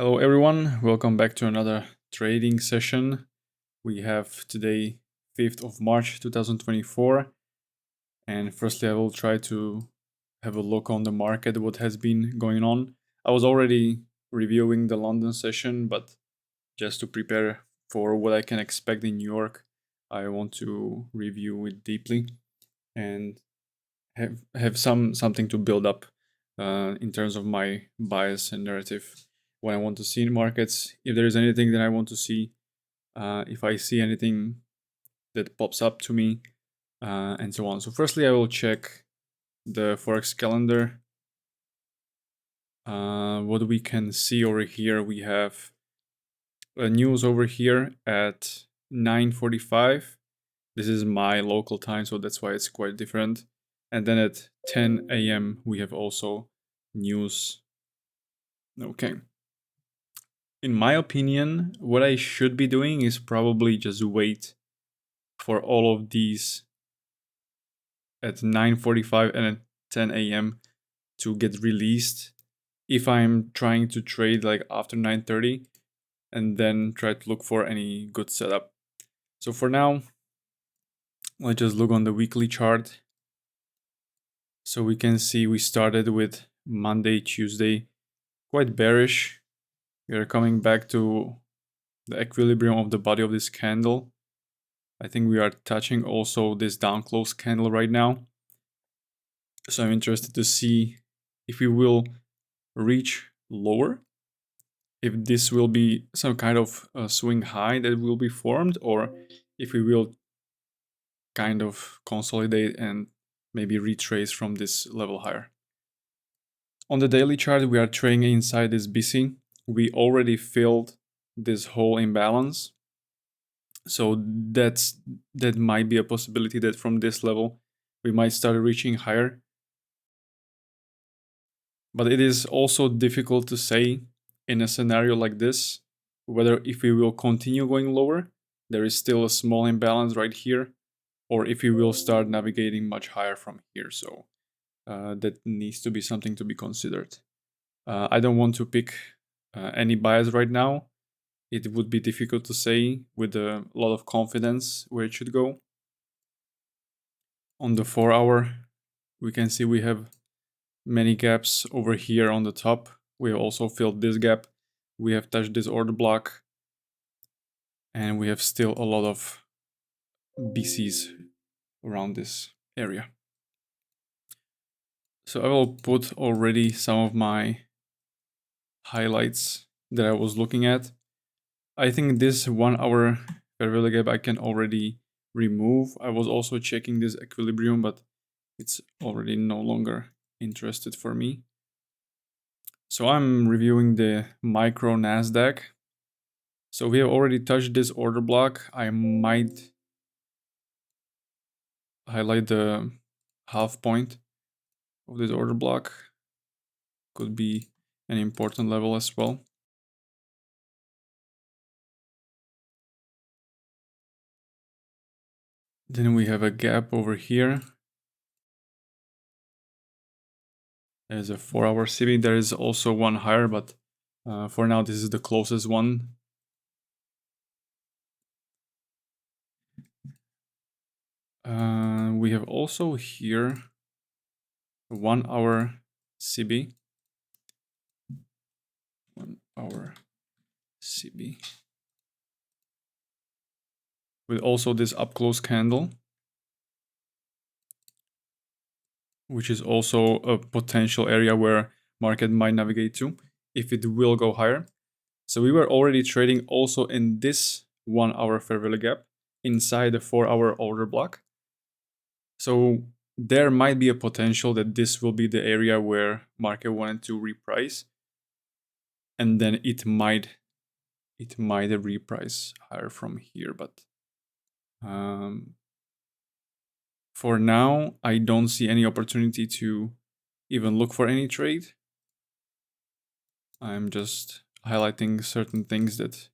Hello everyone, welcome back to another trading session. We have today 5th of March 2024, and firstly I will try to have a look on the market, what has been going on. I was already reviewing the London session, but just to prepare for what I can expect in New York, I want to review it deeply and have something to build up in terms of my bias and narrative. What I want to see in markets, if there is anything that I want to see, if I see anything that pops up to me, and so on. So firstly, I will check the Forex calendar. What we can see over here, we have news over here at 9:45. This is my local time, so that's why it's quite different. And then at 10 a.m. we have also news. Okay. In my opinion, what I should be doing is probably just wait for all of these at 9:45 and at 10 a.m. to get released if I'm trying to trade like after 9:30, and then try to look for any good setup. So for now, let's just look on the weekly chart. So we can see we started with Monday, Tuesday, quite bearish. We are coming back to the equilibrium of the body of this candle. I think we are touching also this down close candle right now. So I'm interested to see if we will reach lower, if this will be some kind of swing high that will be formed, or if we will kind of consolidate and maybe retrace from this level higher. On the daily chart, we are trading inside this BC. We already filled this whole imbalance. So that might be a possibility that from this level, we might start reaching higher. But it is also difficult to say in a scenario like this, whether if we will continue going lower, there is still a small imbalance right here, or if we will start navigating much higher from here. So that needs to be something to be considered. I don't want to pick any bias right now. It would be difficult to say with a lot of confidence where it should go. On the 4-hour, we can see we have many gaps over here on the top. We have also filled this gap. We have touched this order block. And we have still a lot of BCs around this area. So I will put already some of my highlights that I was looking at. I think this 1-hour fair value gap I can already remove. I was also checking this equilibrium, but it's already no longer interested for me. So I'm reviewing the micro NASDAQ. So we have already touched this order block. I might highlight the half point of this order block. Could be an important level as well. Then we have a gap over here. There's a 4-hour CB. There is also one higher, but for now this is the closest one. We have also here a 1-hour CB. 1-hour CB. With also this up close candle, which is also a potential area where market might navigate to if it will go higher. So we were already trading also in this 1-hour fair value gap inside the 4-hour order block. So there might be a potential that this will be the area where market wanted to reprice, and then it might reprice higher from here. But for now, I don't see any opportunity to even look for any trade. I'm just highlighting certain things that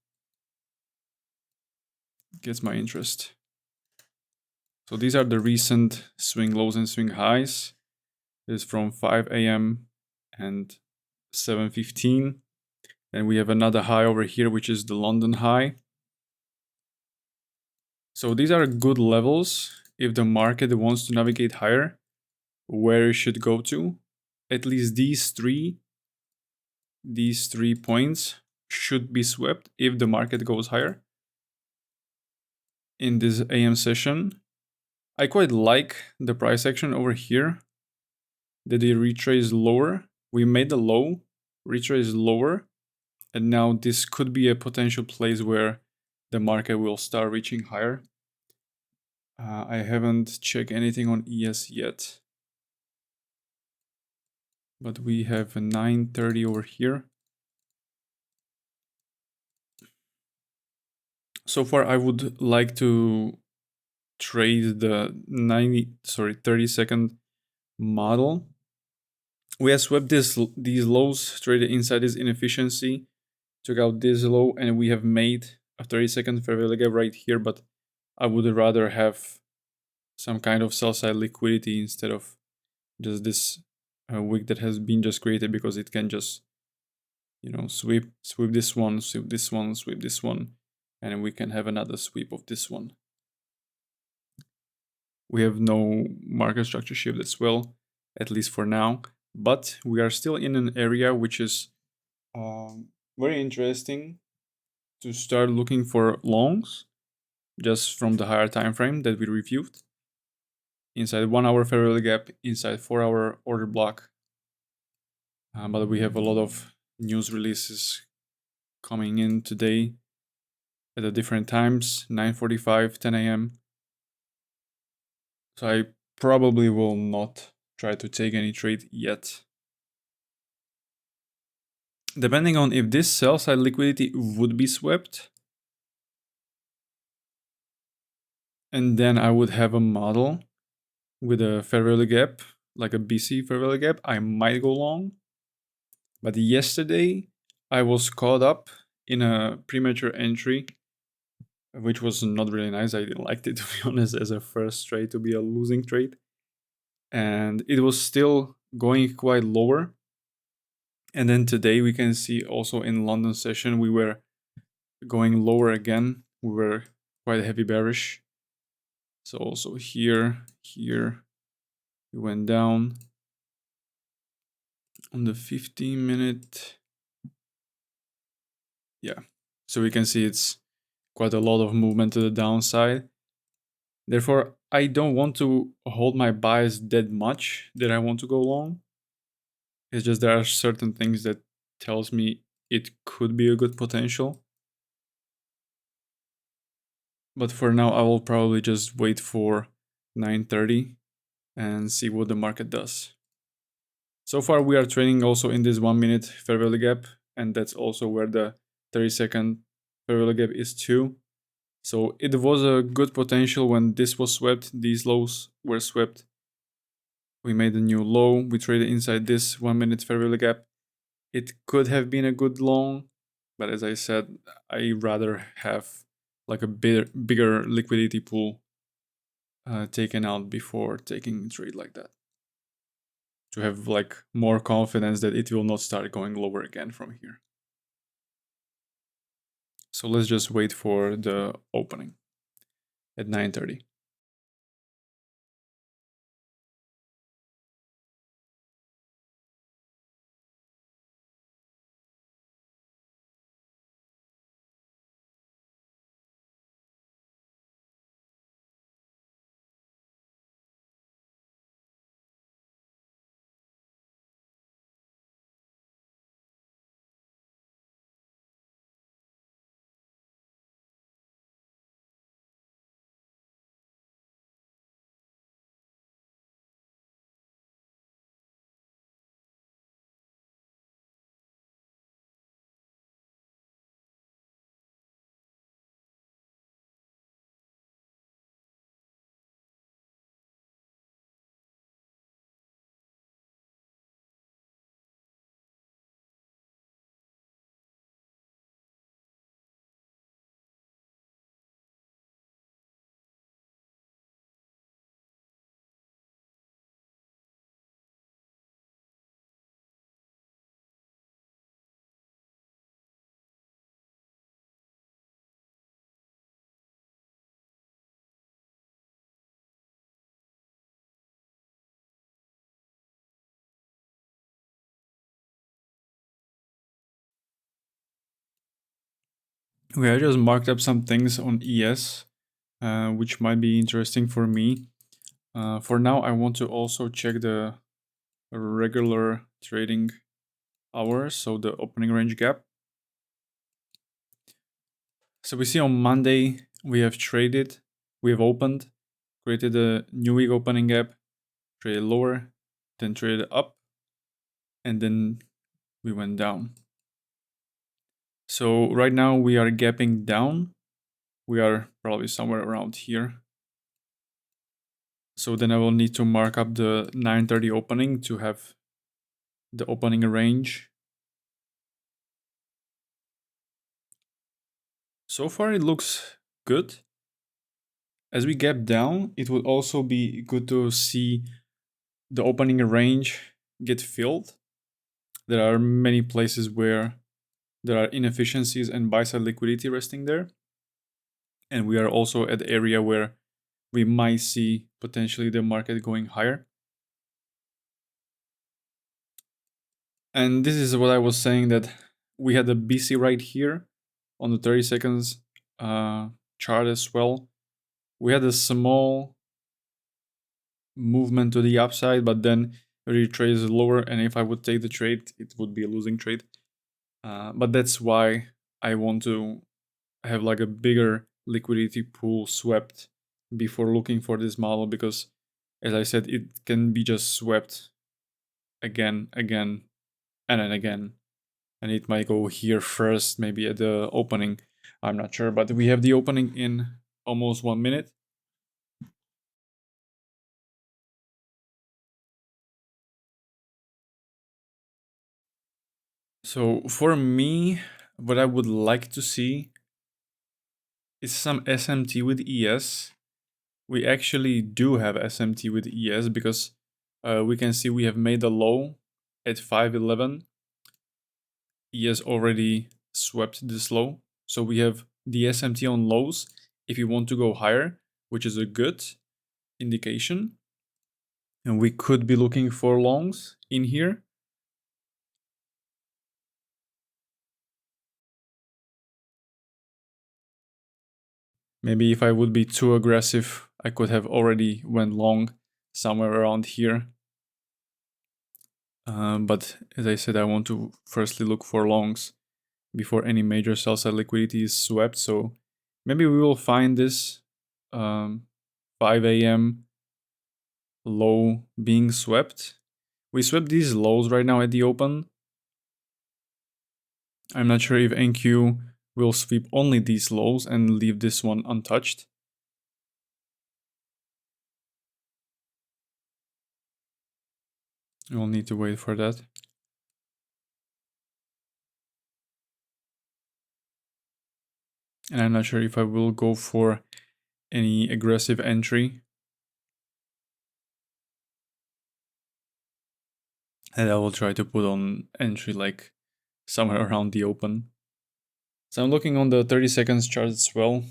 gets my interest. So these are the recent swing lows and swing highs. This is from 5 a.m. and 7:15. And we have another high over here, which is the London high. So these are good levels if the market wants to navigate higher, where it should go to. At least these three points should be swept if the market goes higher. In this AM session, I quite like the price action over here, that they retrace lower. We made the low, retrace lower, and now this could be a potential place where the market will start reaching higher. I haven't checked anything on ES yet, but we have a 930 over here. So far, I would like to trade the 30-second model. We have swept these lows, traded inside this inefficiency, took out this low, and we have made a 30-second fair value gap right here, but I would rather have some kind of sell side liquidity instead of just this wick that has been just created, because it can just, you know, sweep this one, sweep this one, sweep this one, and we can have another sweep of this one. We have no market structure shift as well, at least for now, but we are still in an area which is very interesting to start looking for longs, just from the higher time frame that we reviewed. Inside 1 hour fair value gap, inside 4 hour order block. But we have a lot of news releases coming in today at the different times, 9:45, 10 a.m. So I probably will not try to take any trade yet. Depending on if this sell side liquidity would be swept, and then I would have a model with a fair value gap, like a BC fair value gap, I might go long. But yesterday, I was caught up in a premature entry, which was not really nice. I didn't like it, to be honest, as a first trade to be a losing trade. And it was still going quite lower. And then today we can see also in London session, we were going lower again. We were quite heavy bearish. So also here, we went down on the 15-minute. Yeah, so we can see it's quite a lot of movement to the downside. Therefore, I don't want to hold my bias that much that I want to go long. It's just there are certain things that tells me it could be a good potential. But for now, I will probably just wait for 9:30 and see what the market does. So far, we are trading also in this 1 minute fair value gap, and that's also where the 30-second fair value gap is too. So it was a good potential when this was swept, these lows were swept. We made a new low, we traded inside this 1 minute fair value gap. It could have been a good long, but as I said, I rather have like a bigger liquidity pool taken out before taking a trade like that, to have like more confidence that it will not start going lower again from here. So let's just wait for the opening at 9:30. Okay, I just marked up some things on ES, which might be interesting for me. For now, I want to also check the regular trading hours, so the opening range gap. So we see on Monday we have traded, we have opened, created a new week opening gap, traded lower, then traded up, and then we went down. So right now we are gapping down. We are probably somewhere around here. So then I will need to mark up the 9:30 opening to have the opening range. So far it looks good. As we gap down, it would also be good to see the opening range get filled. There are many places where there are inefficiencies and buy-side liquidity resting there. And we are also at the area where we might see potentially the market going higher. And this is what I was saying, that we had the BC right here on the 30 seconds chart as well. We had a small movement to the upside, but then it retraces lower, and if I would take the trade, it would be a losing trade. But that's why I want to have like a bigger liquidity pool swept before looking for this model, because as I said, it can be just swept again, and then again. And it might go here first, maybe at the opening. I'm not sure, but we have the opening in almost 1 minute. So for me, what I would like to see is some SMT with ES. We actually do have SMT with ES because we can see we have made a low at 511. ES already swept this low. So we have the SMT on lows if you want to go higher, which is a good indication. And we could be looking for longs in here. Maybe if I would be too aggressive, I could have already went long somewhere around here. But as I said, I want to firstly look for longs before any major sell-side liquidity is swept. So maybe we will find this 5 a.m. low being swept. We swept these lows right now at the open. I'm not sure if NQ will sweep only these lows and leave this one untouched. We'll need to wait for that. And I'm not sure if I will go for any aggressive entry. And I will try to put on entry like somewhere around the open. So I'm looking on the 30 seconds chart as well.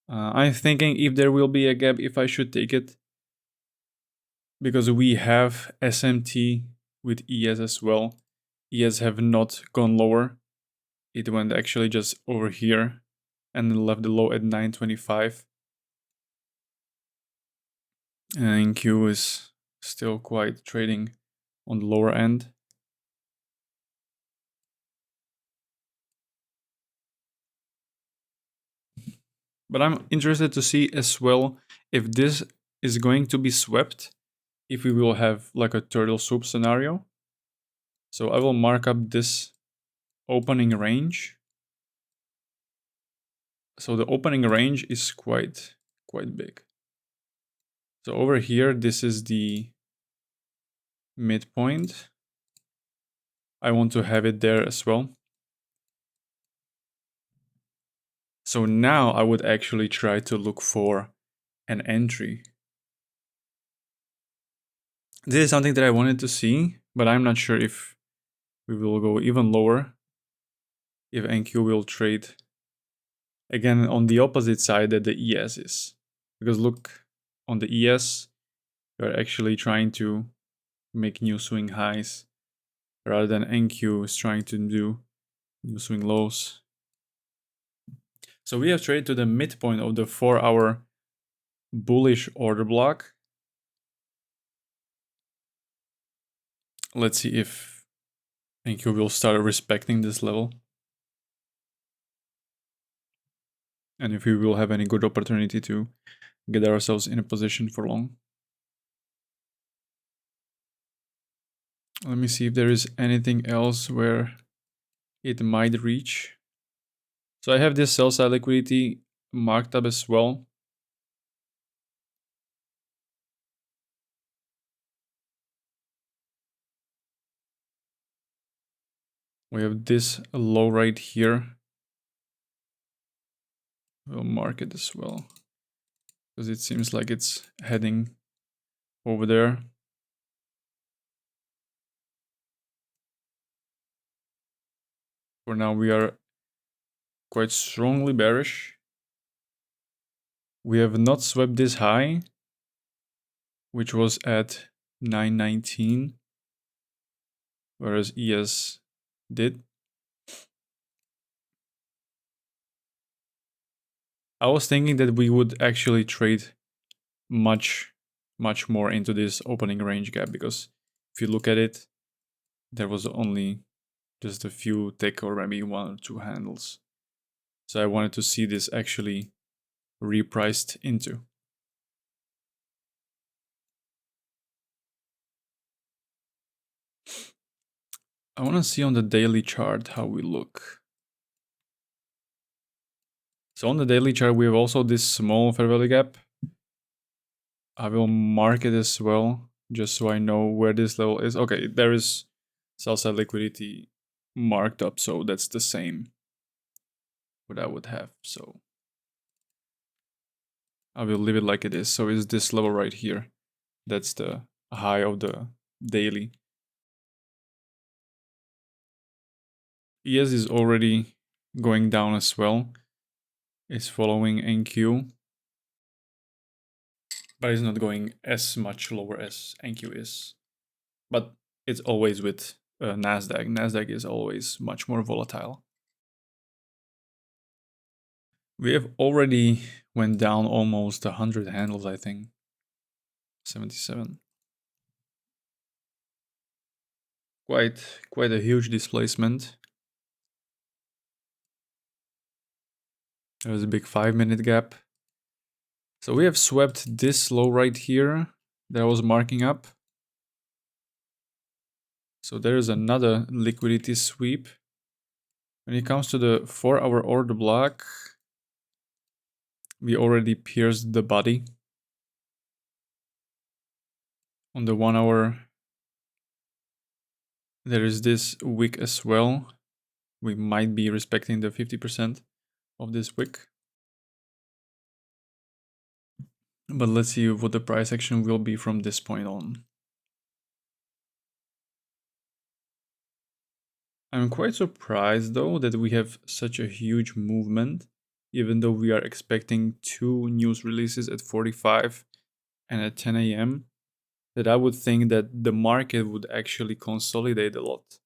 I'm thinking if there will be a gap, if I should take it. Because we have SMT with ES as well. ES have not gone lower. It went actually just over here and left the low at 925. And Q is still quite trading on the lower end. But I'm interested to see as well if this is going to be swept, if we will have like a turtle soup scenario. So I will mark up this opening range. So the opening range is quite big. So over here, this is the midpoint. I want to have it there as well. So now I would actually try to look for an entry. This is something that I wanted to see, but I'm not sure if we will go even lower, if NQ will trade again on the opposite side that the ES is. Because look, on the ES, we're actually trying to make new swing highs rather than NQ is trying to do new swing lows. So we have traded to the midpoint of the 4-hour bullish order block. Let's see if NQ will start respecting this level. And if we will have any good opportunity to get ourselves in a position for long. Let me see if there is anything else where it might reach. So I have this sell side liquidity marked up as well. We have this low right here. We'll mark it as well, because it seems like it's heading over there. For now, we are quite strongly bearish. We have not swept this high, which was at 919, whereas ES did. I was thinking that we would actually trade much more into this opening range gap, because if you look at it, there was only just a few tick or maybe 1 or 2 handles. So I wanted to see this actually repriced into. I want to see on the daily chart how we look. So on the daily chart, we have also this small fair value gap. I will mark it as well, just so I know where this level is. Okay, there is sell side liquidity marked up, so that's the same what I would have. So I will leave it like it is. So it's this level right here. That's the high of the daily. ES is already going down as well. It's following NQ, but it's not going as much lower as NQ is. But it's always with NASDAQ. NASDAQ is always much more volatile. We have already went down almost 100 handles, I think. 77. Quite a huge displacement. There's a big 5-minute gap. So we have swept this low right here that I was marking up. So there's another liquidity sweep. When it comes to the 4-hour order block, we already pierced the body. On the 1-hour, there is this wick as well. We might be respecting the 50% of this wick. But let's see what the price action will be from this point on. I'm quite surprised though that we have such a huge movement, even though we are expecting 2 news releases at 45 and at 10 a.m. that I would think that the market would actually consolidate a lot.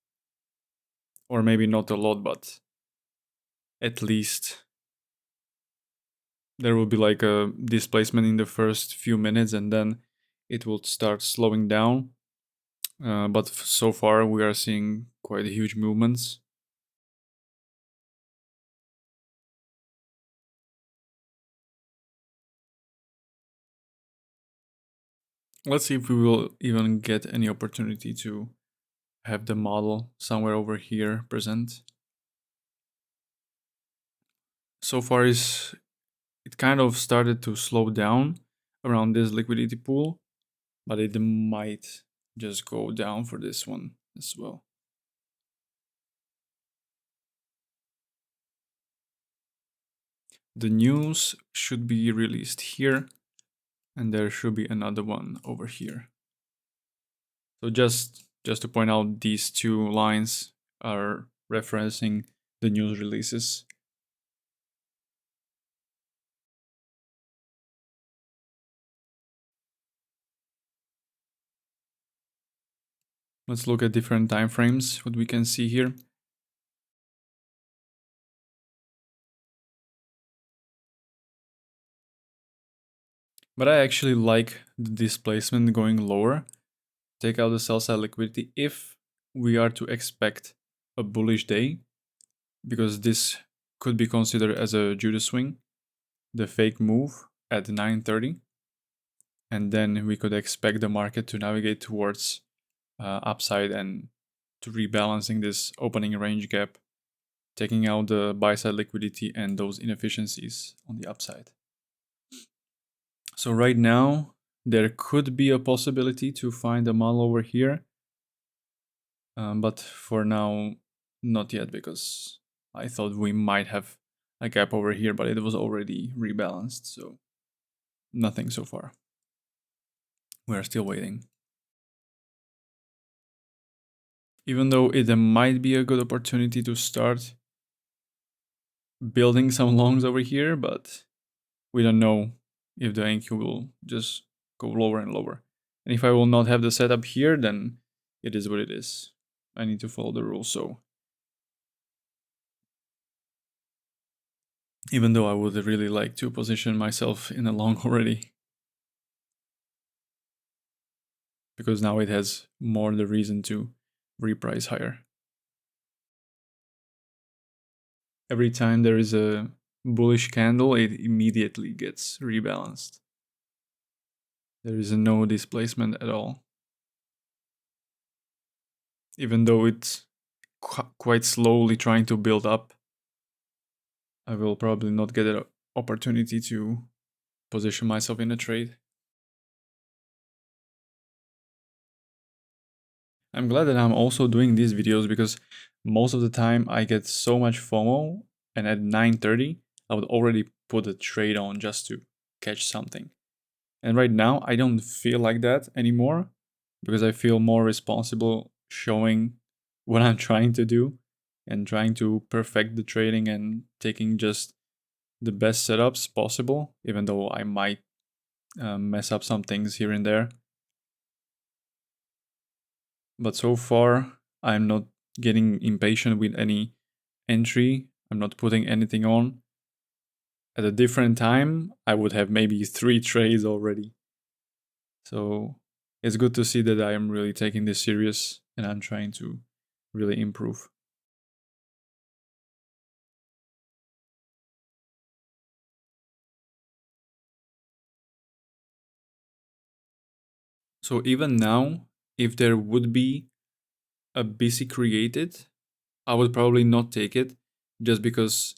Or maybe not a lot, but at least there will be like a displacement in the first few minutes and then it will start slowing down. But so far we are seeing quite huge movements. Let's see if we will even get any opportunity to have the model somewhere over here present. So far it kind of started to slow down around this liquidity pool, but it might just go down for this one as well. The news should be released here, and there should be another one over here. So just to point out, these 2 lines are referencing the news releases. Let's look at different time frames, what we can see here. But I actually like the displacement going lower. Take out the sell side liquidity if we are to expect a bullish day, because this could be considered as a Judas swing, the fake move at 9:30, and then we could expect the market to navigate towards upside and to rebalancing this opening range gap, taking out the buy side liquidity and those inefficiencies on the upside. So right now, there could be a possibility to find a model over here, but for now, not yet, because I thought we might have a gap over here, but it was already rebalanced, so nothing so far. We're still waiting. Even though it might be a good opportunity to start building some longs over here, but we don't know if the NQ will just go lower and lower. And if I will not have the setup here, then it is what it is. I need to follow the rules, so. Even though I would really like to position myself in a long already. Because now it has more the reason to reprice higher. Every time there is a bullish candle, it immediately gets rebalanced. There is no displacement at all. Even though it's quite slowly trying to build up, I will probably not get an opportunity to position myself in a trade. I'm glad that I'm also doing these videos because most of the time I get so much FOMO, and at 9:30 I would already put a trade on just to catch something. And right now I don't feel like that anymore because I feel more responsible showing what I'm trying to do and trying to perfect the trading and taking just the best setups possible, even though I might mess up some things here and there. But so far, I'm not getting impatient with any entry. I'm not putting anything on. At a different time, I would have maybe 3 trades already. So it's good to see that I am really taking this serious and I'm trying to really improve. So even now, if there would be a BC created, I would probably not take it just because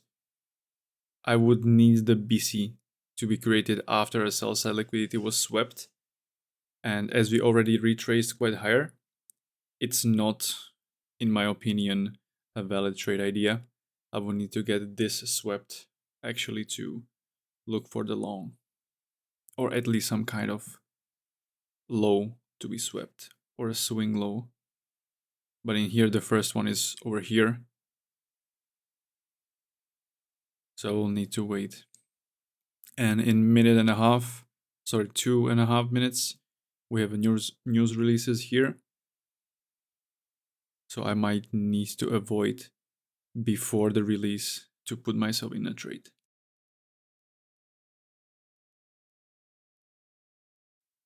I would need the BC to be created after a sell side liquidity was swept. And as we already retraced quite higher, it's not, in my opinion, a valid trade idea. I would need to get this swept actually to look for the long, or at least some kind of low to be swept, or a swing low. But in here, the first one is over here, so we'll need to wait. And in minute and a half, sorry, 2.5 minutes, we have a news releases here. So I might need to avoid before the release to put myself in a trade.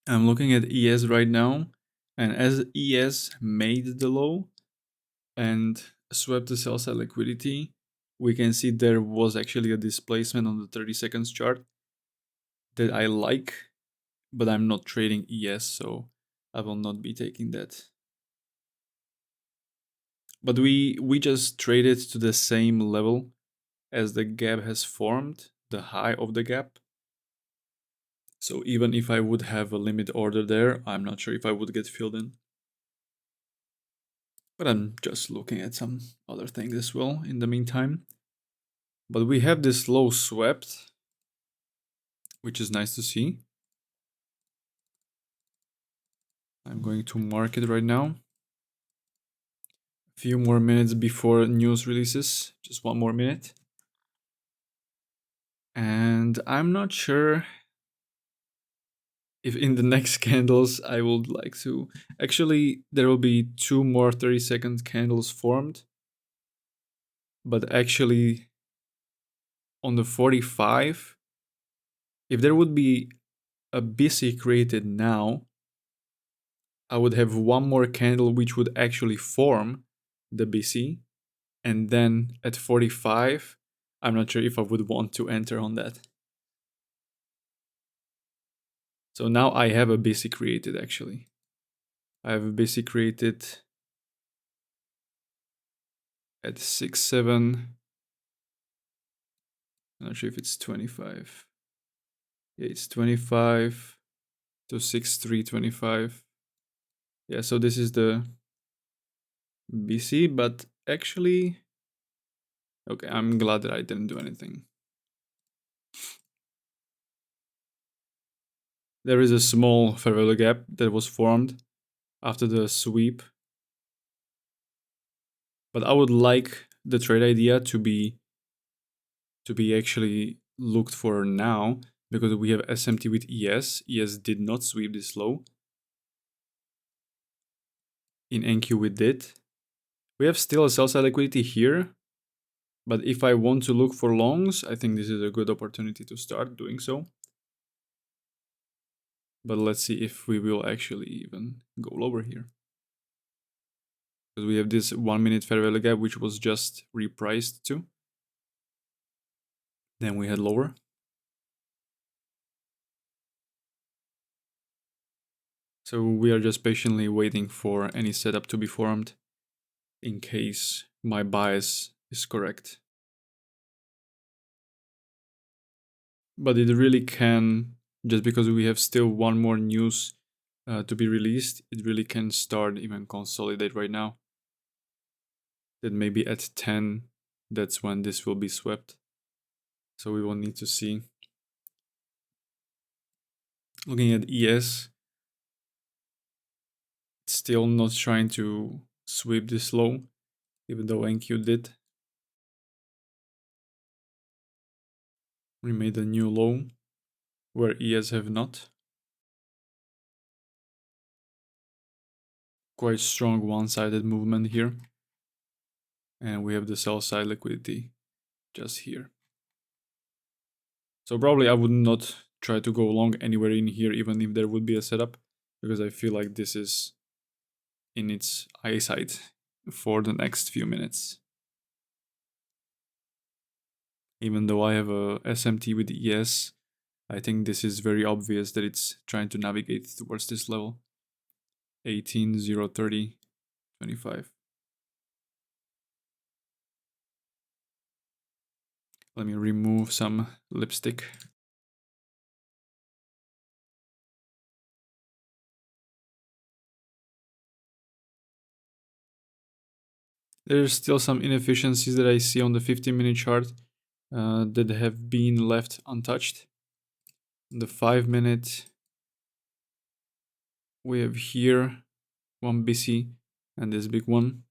I'm looking at ES right now, and as ES made the low and swept the sell side liquidity, we can see there was actually a displacement on the 30 seconds chart that I like, but I'm not trading ES, so I will not be taking that. But we just traded to the same level as the gap has formed, the high of the gap. So even if I would have a limit order there, I'm not sure if I would get filled in. But I'm just looking at some other things as well in the meantime. But we have this low swept, which is nice to see. I'm going to mark it right now. A few more minutes before news releases, just 1 more minute. And I'm not sure if in the next candles I would like to. Actually, there will be 2 more 30-second candles formed. But actually, on the 45, if there would be a BC created now, I would have one more candle which would actually form the BC, and then at 45, I'm not sure if I would want to enter on that. So now I have a BC created actually. I have a BC created at 6.7. I'm not sure if it's 25. Yeah, it's 25 to 6.325. Yeah, so this is the BC, but actually, okay, I'm glad that I didn't do anything. There is a small fair value gap that was formed after the sweep, but I would like the trade idea to be actually looked for now, because we have SMT with ES. ES did not sweep this low. In NQ we did. We have still a sell side liquidity here, but if I want to look for longs, I think this is a good opportunity to start doing so. But let's see if we will actually even go lower here. Because we have this 1 minute fair value gap, which was just repriced to. Then we head lower. So we are just patiently waiting for any setup to be formed in case my bias is correct. But it really can, just because we have still one more news to be released, it really can start even consolidate right now. That maybe at 10, that's when this will be swept. So we will need to see. Looking at ES, it's still not trying to sweep this low, even though NQ did. We made a new low where ES have not. Quite strong one-sided movement here. And we have the sell side liquidity just here. So probably I would not try to go long anywhere in here, even if there would be a setup, because I feel like this is in its eyesight for the next few minutes. Even though I have a SMT with ES, I think this is very obvious that it's trying to navigate towards this level. 18, 0, 30, 25. Let me remove some lipstick. There's still some inefficiencies that I see on the 15-minute chart that have been left untouched. The 5-minute, we have here one BC and this big one.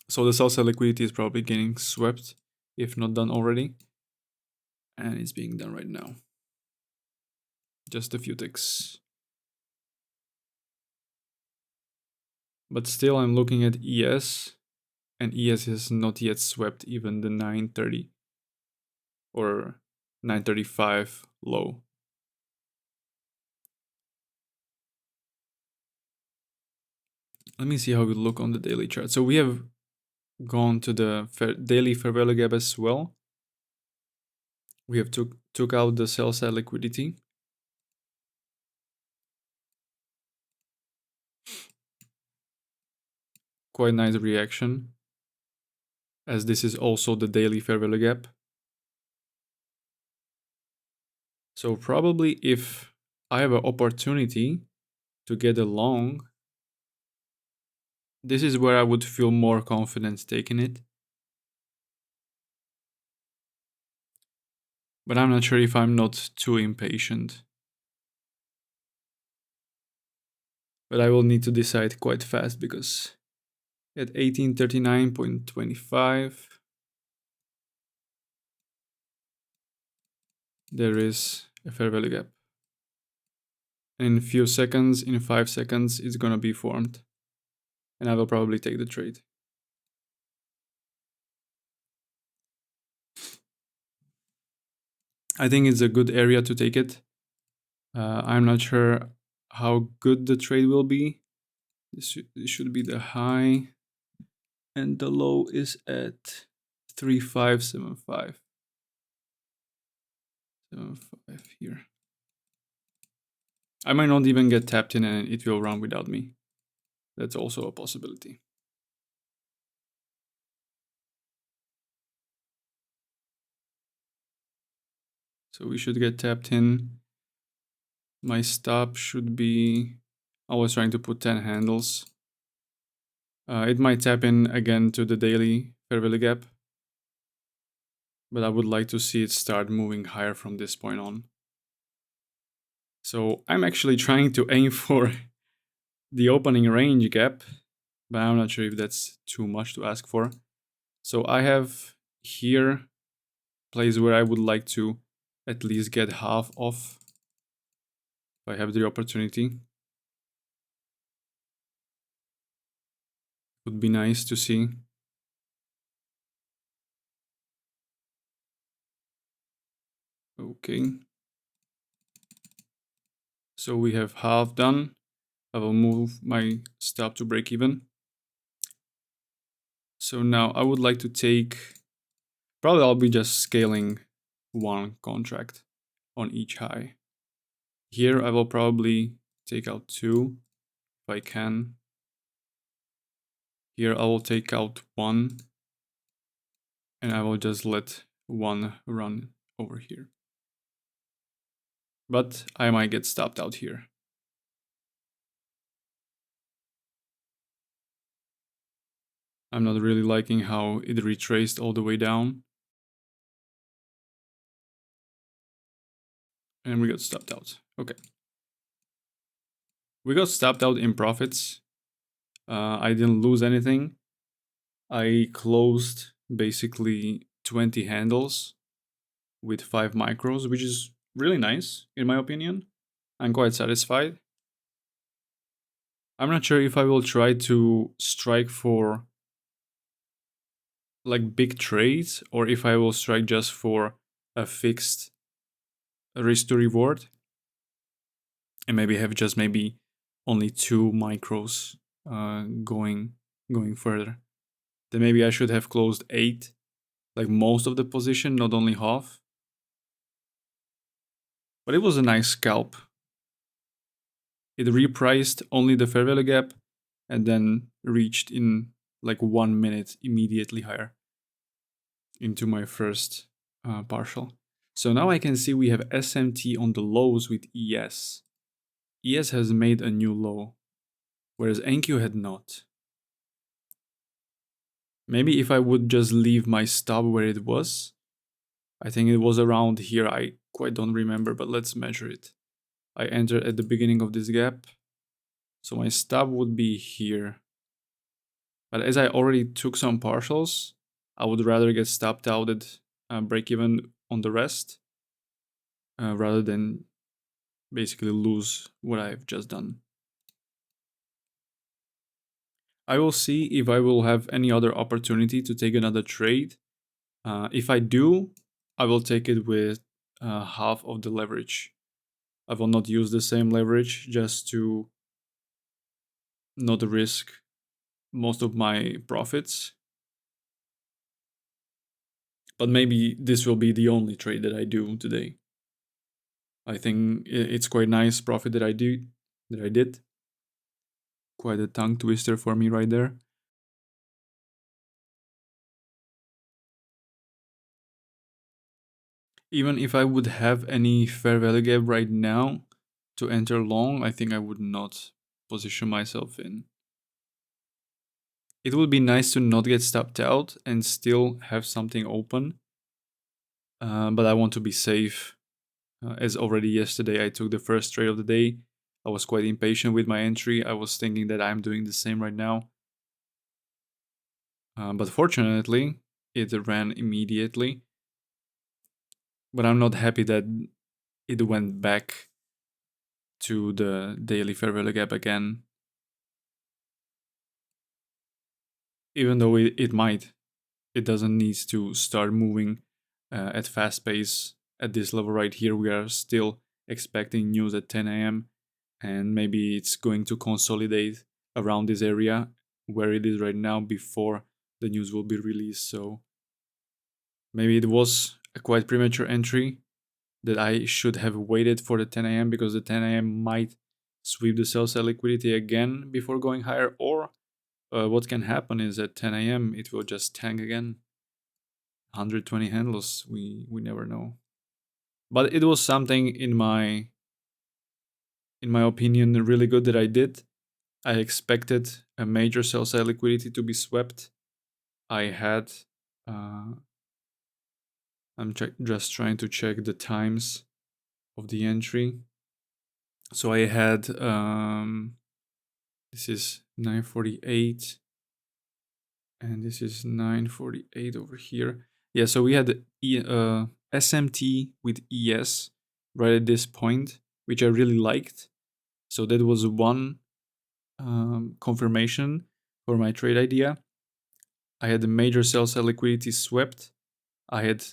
So the sell side liquidity is probably getting swept, if not done already. And it's being done right now. Just a few ticks. But still I'm looking at ES, and ES has not yet swept even the 930 or 935 low. Let me see how we look on the daily chart. So we have gone to the daily fair value gap as well. We have took out the sell side liquidity. Quite nice reaction, as this is also the daily fair value gap. So probably if I have an opportunity to get a long, this is where I would feel more confident taking it. But I'm not sure if I'm not too impatient. But I will need to decide quite fast, because at 1839.25, there is a fair value gap. In a few seconds, in 5 seconds, it's gonna be formed. And I will probably take the trade. I think it's a good area to take it. I'm not sure how good the trade will be. This should be the high, and the low is at 3575. 75 here. I might not even get tapped in and it will run without me. That's also a possibility. So we should get tapped in. My stop should be, I was trying to put 10 handles. It might tap in again to the daily fair value gap, but I would like to see it start moving higher from this point on. So I'm actually trying to aim for the opening range gap, but I'm not sure if that's too much to ask for. So I have here place where I would like to at least get half off if I have the opportunity. Would be nice to see. Okay. So we have half done. I will move my stop to break even. So now I would like to take, probably I'll be just scaling one contract on each high. Here I will probably take out 2 if I can. Here I will take out 1 and I will just let 1 run over here. But I might get stopped out here. I'm not really liking how it retraced all the way down. And we got stopped out. Okay. We got stopped out in profits. I didn't lose anything. I closed basically 20 handles with 5 micros, which is really nice, in my opinion. I'm quite satisfied. I'm not sure if I will try to strike for like big trades or if I will strike just for a fixed risk to reward and maybe have just maybe only 2 micros going further. Then maybe I should have closed 8, like most of the position, not only half. But it was a nice scalp. It repriced only the fair value gap and then reached in like 1 minute immediately higher into my first partial. So now I can see we have SMT on the lows with ES. ES has made a new low, whereas NQ had not. Maybe if I would just leave my stop where it was, I think it was around here, I quite don't remember, but let's measure it. I entered at the beginning of this gap, so my stop would be here. But as I already took some partials, I would rather get stopped out at break even on the rest rather than basically lose what I've just done. I will see if I will have any other opportunity to take another trade. If I do, I will take it with half of the leverage. I will not use the same leverage just to not risk most of my profits. But maybe this will be the only trade that I do today. I think it's quite nice profit that I did. Quite a tongue twister for me right there. Even if I would have any fair value gap right now to enter long, I think I would not position myself in. It would be nice to not get stopped out and still have something open. But I want to be safe. As already yesterday I took the first trade of the day. I was quite impatient with my entry. I was thinking that I'm doing the same right now. But fortunately, it ran immediately. But I'm not happy that it went back to the daily fair value gap again. Even though it might. It doesn't need to start moving at fast pace at this level right here. We are still expecting news at 10 a.m. and maybe it's going to consolidate around this area where it is right now before the news will be released. So maybe it was a quite premature entry that I should have waited for the 10 a.m. because the 10 a.m. might sweep the sell side liquidity again before going higher, or what can happen is at 10 a.m. it will just tank again. 120 handles, we never know. But it was something in my opinion really good that I did. I expected a major sell side liquidity to be swept. I had I'm just trying to check the times of the entry. So I had this is 9:48 and this is 9:48 over here. Yeah, so we had SMT with ES right at this point, which I really liked. So that was one confirmation for my trade idea. I had the major sell side liquidity swept. I had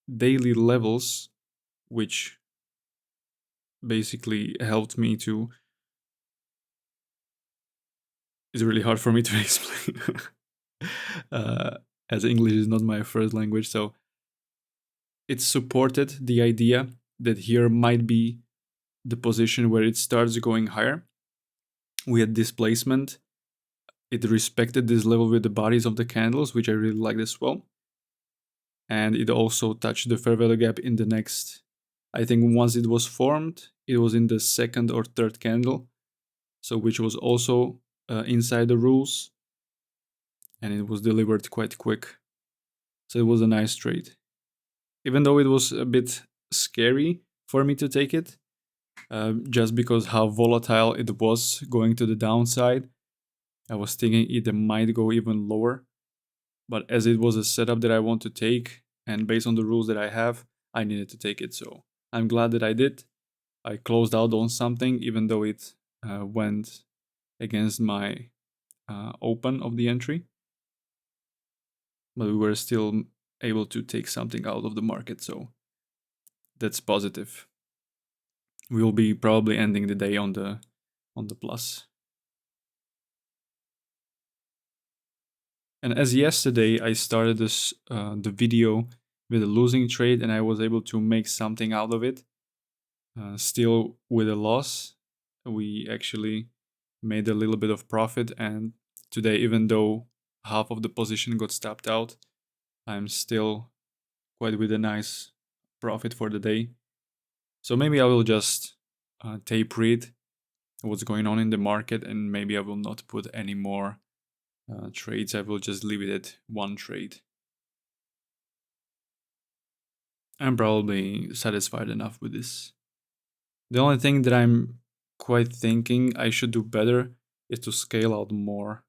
daily levels, which basically helped me to. It's really hard for me to explain, as English is not my first language. So it supported the idea that here might be the position where it starts going higher. We had displacement. It respected this level with the bodies of the candles, which I really liked as well. And it also touched the fair value gap in the next, I think once it was formed, it was in the second or third candle, so which was also inside the rules, and it was delivered quite quick. So it was a nice trade. Even though it was a bit scary for me to take it, just because how volatile it was going to the downside. I was thinking it might go even lower, but as it was a setup that I want to take, and based on the rules that I have, I needed to take it. So I'm glad that I did. I closed out on something, even though it went against my open of the entry, but we were still able to take something out of the market, so that's positive. We will be probably ending the day on the plus. And as yesterday I started this the video with a losing trade, and I was able to make something out of it. Still with a loss, we actually made a little bit of profit, and today, even though half of the position got stopped out, I'm still quite with a nice profit for the day. So maybe I will just tape read what's going on in the market, and maybe I will not put any more trades. I will just leave it at one trade. I'm probably satisfied enough with this. The only thing that I'm quite thinking I should do better is to scale out more,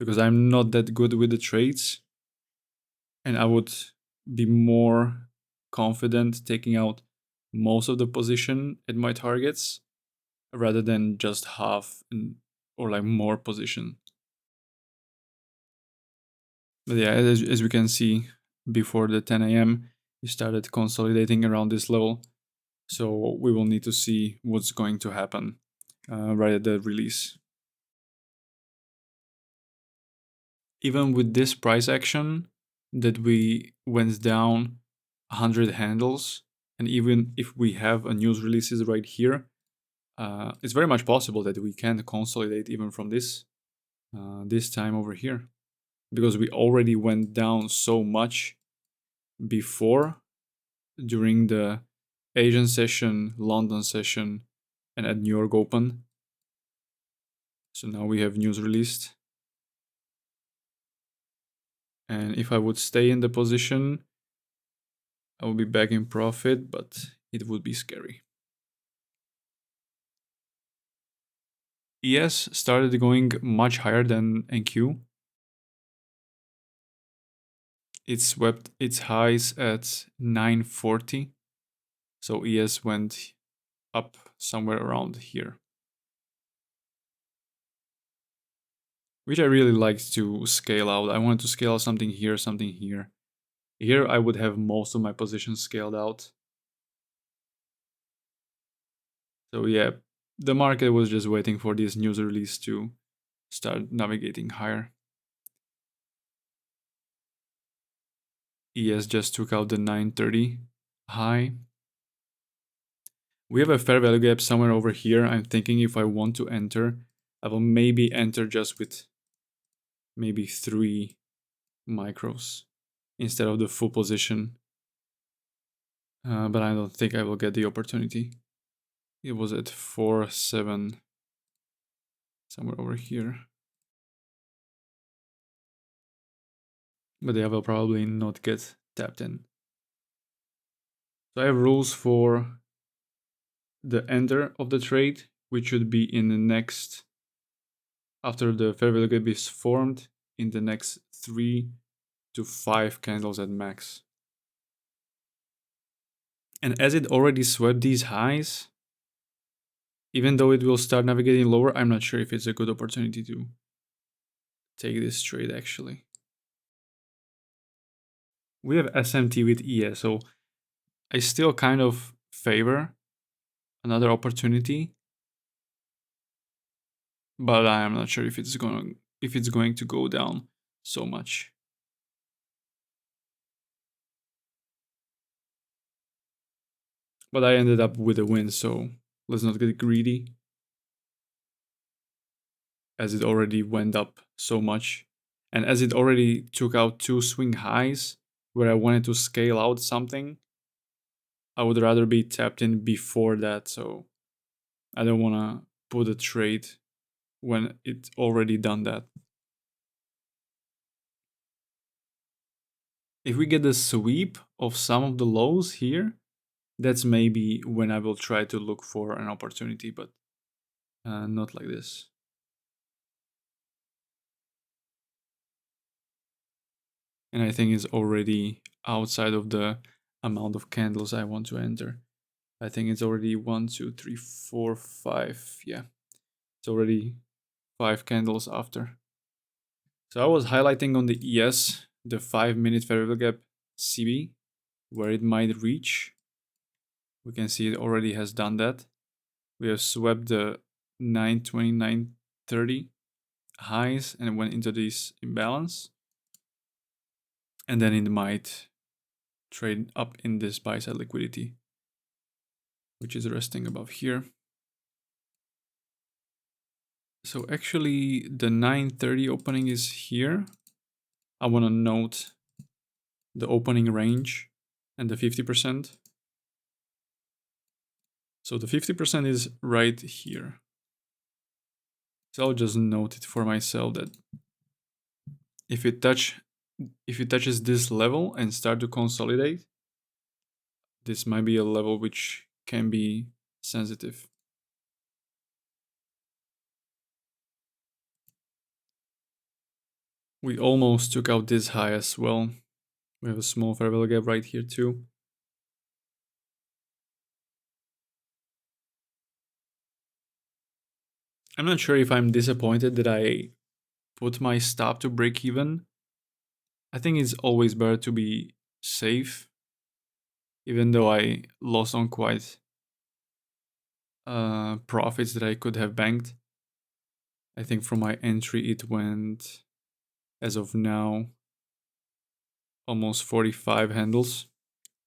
because I'm not that good with the trades, and I would be more confident taking out most of the position at my targets rather than just half or like more position. But yeah, as we can see, before the 10 a.m. it started consolidating around this level, so we will need to see what's going to happen right at the release. Even with this price action that we went down 100 handles, and even if we have a news releases right here, it's very much possible that we can consolidate even from this time over here, because we already went down so much before, during the Asian session, London session, and at New York Open. So now we have news released. And if I would stay in the position, I would be back in profit, but it would be scary. ES started going much higher than NQ. It swept its highs at 940. So ES went up somewhere around here, which I really liked to scale out. I wanted to scale out something here, something here. Here I would have most of my positions scaled out. So yeah, the market was just waiting for this news release to start navigating higher. ES just took out the 930 high. We have a fair value gap somewhere over here. I'm thinking if I want to enter, I will maybe enter just with maybe 3 micros instead of the full position. But I don't think I will get the opportunity. It was at 4.7, somewhere over here. But I will probably not get tapped in. So I have rules for the ender of the trade, which should be in the next, after the fair value gap is formed, in the next 3 to 5 candles at max. And as it already swept these highs, even though it will start navigating lower, I'm not sure if it's a good opportunity to take this trade actually. We have SMT with ES, so I still kind of favor another opportunity, but I am not sure if it's going to go down so much. But I ended up with a win, so let's not get greedy, as it already went up so much. And as it already took out 2 swing highs where I wanted to scale out something, I would rather be tapped in before that, so I don't want to put a trade when it's already done that. If we get the sweep of some of the lows here, that's maybe when I will try to look for an opportunity, but not like this. And I think it's already outside of the amount of candles I want to enter. I think it's already 1, 2, 3, 4, 5. Yeah, it's already 5 candles after. So I was highlighting on the ES, the 5-minute fair value gap CB, where it might reach. We can see it already has done that. We have swept the 920, 930 highs and went into this imbalance. And then it might trade up in this buy side liquidity, which is resting above here. So actually the 930 opening is here. I want to note the opening range and the 50%. So the 50% is right here. So I'll just note it for myself that if it touches this level and start to consolidate, this might be a level which can be sensitive. We almost took out this high as well. We have a small fair value gap right here too. I'm not sure if I'm disappointed that I put my stop to break even. I think it's always better to be safe, even though I lost on quite profits that I could have banked. I think from my entry it went, as of now, almost 45 handles,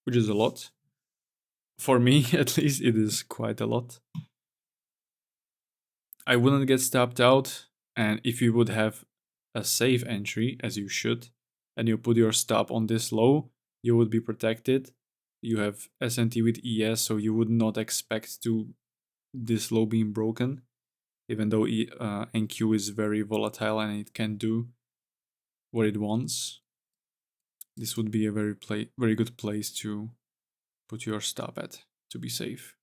which is a lot. For me, at least, it is quite a lot. I wouldn't get stopped out, and if you would have a safe entry, as you should, and you put your stop on this low, you would be protected. You have SNT with ES, so you would not expect to this low being broken, even though NQ is very volatile and it can do what it wants. This would be a very good place to put your stop at to be safe.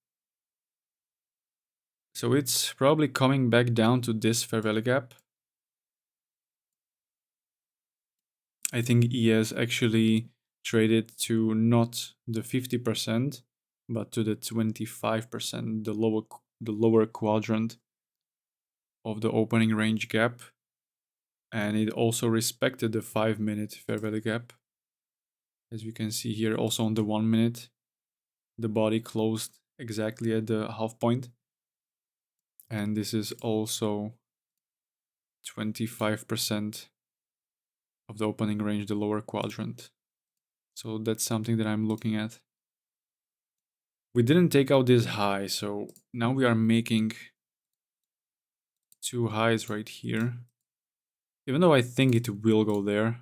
So it's probably coming back down to this fair value gap. I think ES actually traded to not the 50%, but to the 25%, the lower quadrant of the opening range gap. And it also respected the 5-minute fair value gap. As you can see here, also on the 1 minute, the body closed exactly at the half point. And this is also 25% of the opening range, the lower quadrant. So that's something that I'm looking at. We didn't take out this high, so now we are making two highs right here. Even though I think it will go there.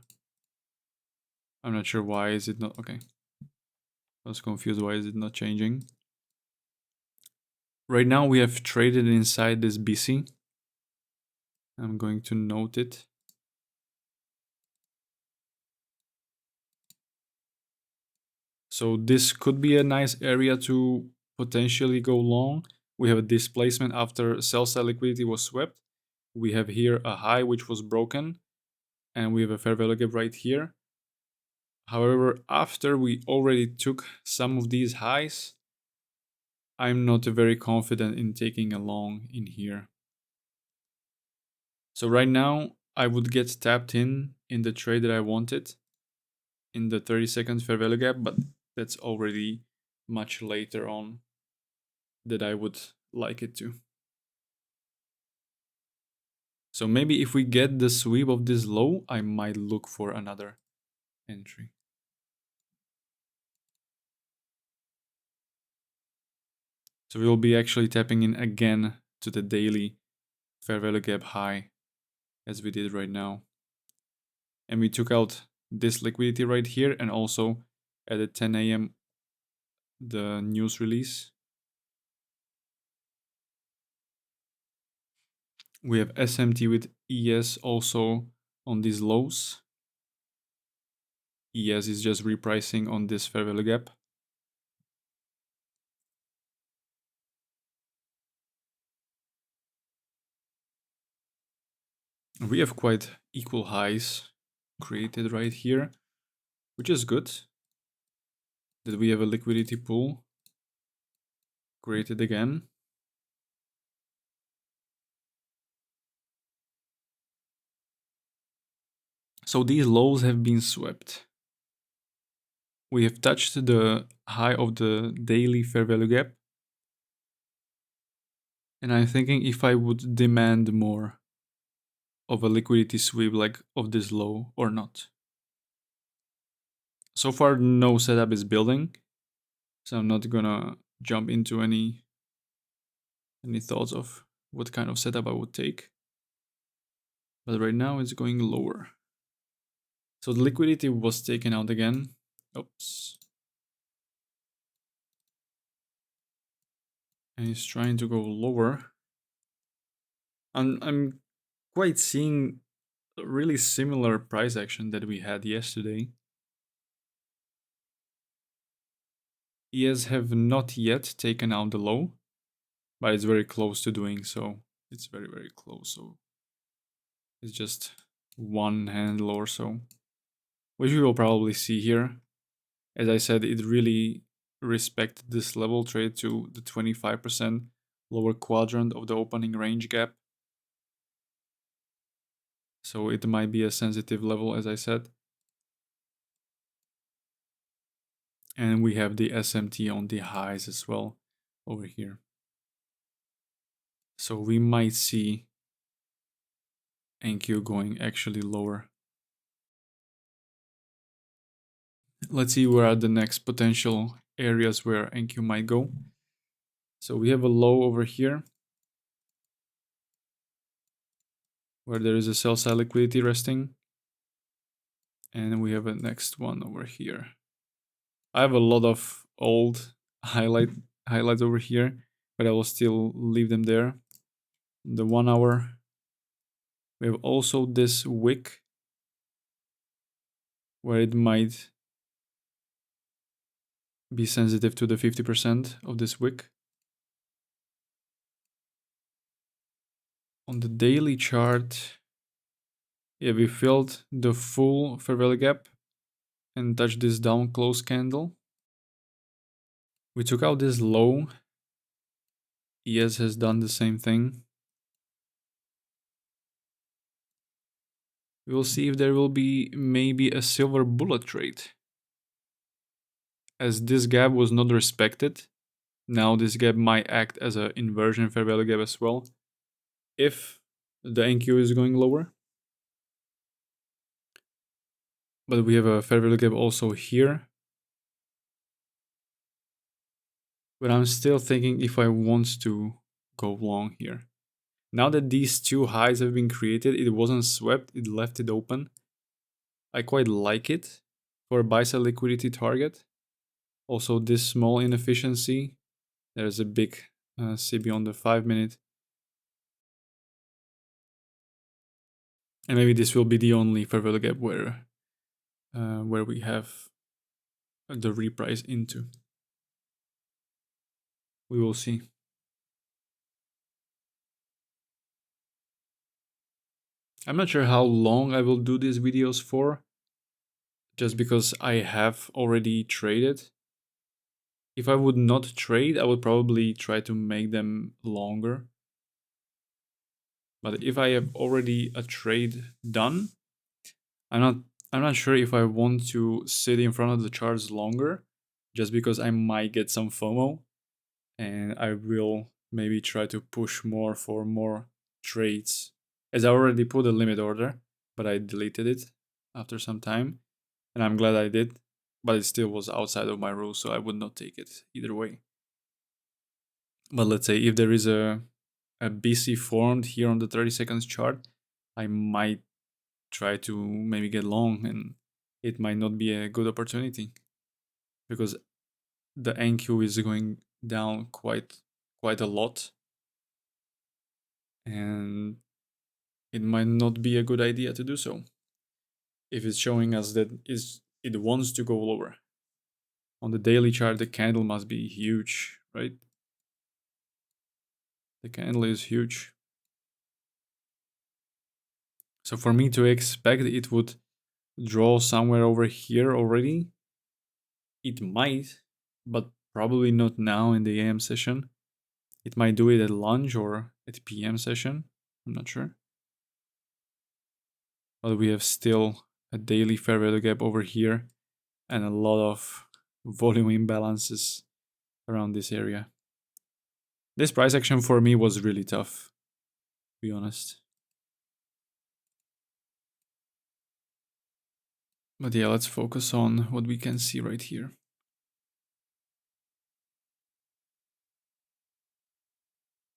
I'm not sure why is it not, okay. I was confused, why is it not changing? Right now we have traded inside this BC. I'm going to note it. So this could be a nice area to potentially go long. We have a displacement after sell side liquidity was swept. We have here a high which was broken, and we have a fair value gap right here. However, after we already took some of these highs, I'm not very confident in taking a long in here. So right now, I would get tapped in the trade that I wanted in the 30-second fair value gap, but that's already much later on that I would like it to. So maybe if we get the sweep of this low, I might look for another entry. So we'll be actually tapping in again to the daily fair value gap high as we did right now. And we took out this liquidity right here, and also at 10 a.m. the news release. We have SMT with ES also on these lows. ES is just repricing on this fair value gap. We have quite equal highs created right here, which is good. That we have a liquidity pool created again. So these lows have been swept. We have touched the high of the daily fair value gap. And I'm thinking if I would demand more of a liquidity sweep like of this low or not. So far, no setup is building. So I'm not gonna jump into any thoughts of what kind of setup I would take. But right now it's going lower. So the liquidity was taken out again. Oops. And it's trying to go lower. I'm quite seeing a really similar price action that we had yesterday. ES have not yet taken out the low, but it's very close to doing so. It's very, very close. So it's just one handle or so, which we will probably see here. As I said, it really respected this level trade to the 25% lower quadrant of the opening range gap. So it might be a sensitive level, as I said. And we have the SMT on the highs as well over here. So we might see NQ going actually lower. Let's see where are the next potential areas where NQ might go. So we have a low over here where there is a sell side liquidity resting. And we have a next one over here. I have a lot of old highlights over here, but I will still leave them there. The 1 hour. We have also this wick where it might be sensitive to the 50% of this wick. On the daily chart, yeah, we filled the full fair value gap and touched this down close candle. We took out this low. ES has done the same thing. We will see if there will be maybe a silver bullet trade. As this gap was not respected, now this gap might act as an inversion fair value gap as well. if the NQ is going lower. But we have a fair value gap also here. But I'm still thinking if I want to go long here. Now that these two highs have been created, it wasn't swept, it left it open. I quite like it for a buy-side liquidity target. Also, this small inefficiency. There's a big CB on the 5-minute. And maybe this will be the only fair value gap where we have the reprice into. We will see. I'm not sure how long I will do these videos for, just because I have already traded. If I would not trade, I would probably try to make them longer. But if I have already a trade done, I'm not sure if I want to sit in front of the charts longer, just because I might get some FOMO, and I will maybe try to push more for more trades. As I already put a limit order, but I deleted it after some time, and I'm glad I did, but it still was outside of my rules, so I would not take it either way. But let's say if there is a BC formed here on the 30 seconds chart, I might try to maybe get long, and it might not be a good opportunity because the NQ is going down quite a lot, and it might not be a good idea to do so if it's showing us that it wants to go lower. On the daily chart, the candle must be huge, right? The candle is huge. So for me to expect it would draw somewhere over here already, it might, but probably not now in the AM session. It might do it at lunch or at PM session. I'm not sure. But we have still a daily fair value gap over here and a lot of volume imbalances around this area. This price action for me was really tough, to be honest. But yeah, let's focus on what we can see right here.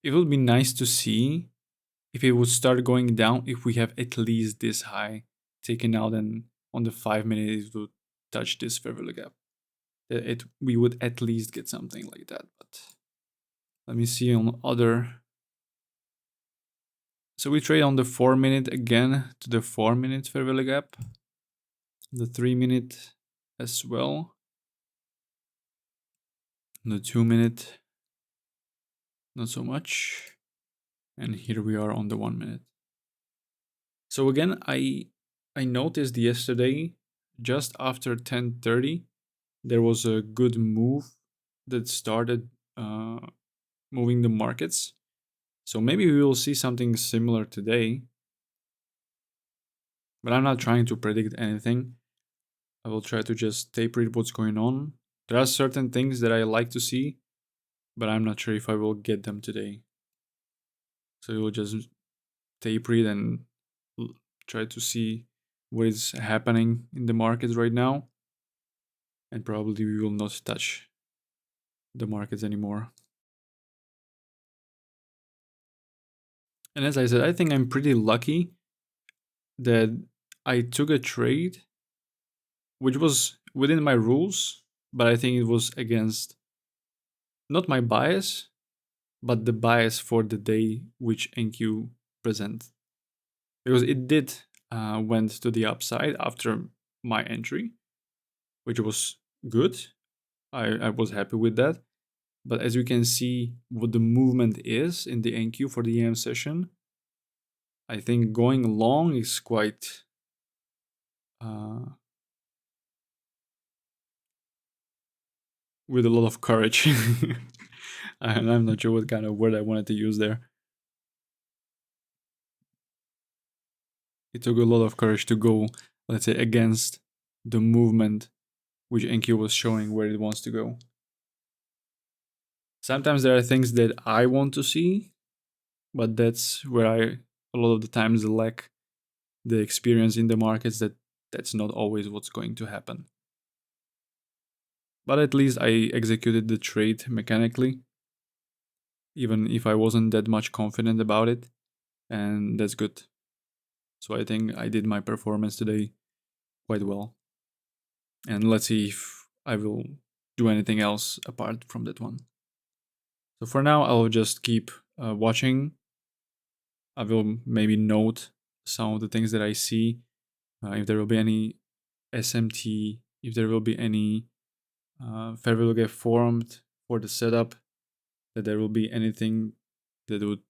It would be nice to see if it would start going down if we have at least this high taken out, and on the 5-minute it would touch this fair value gap. We would at least get something like that. But let me see on other. So we trade on the 4-minute again to the 4-minute fair value gap, the 3-minute as well, the 2-minute not so much, and here we are on the 1-minute. So again, I noticed yesterday just after 10:30 there was a good move that started moving the markets. So maybe we will see something similar today. But I'm not trying to predict anything. I will try to just tape read what's going on. There are certain things that I like to see, but I'm not sure if I will get them today. So we will just tape read and try to see what is happening in the markets right now. And probably we will not touch the markets anymore. And as I said, I think I'm pretty lucky that I took a trade which was within my rules, but I think it was against not my bias, but the bias for the day which NQ present. Because it did went to the upside after my entry, which was good. I was happy with that. But as you can see what the movement is in the NQ for the AM session, I think going long is quite with a lot of courage. And I'm not sure what kind of word I wanted to use there. It took a lot of courage to go, let's say, against the movement which NQ was showing where it wants to go. Sometimes there are things that I want to see, but that's where I a lot of the times lack the experience in the markets, that's not always what's going to happen. But at least I executed the trade mechanically, even if I wasn't that much confident about it, and that's good. So I think I did my performance today quite well. And let's see if I will do anything else apart from that one. So for now, I'll just keep watching. I will maybe note some of the things that I see. If there will be any SMT, if there will be any fair value gap formed for the setup, that there will be anything that would,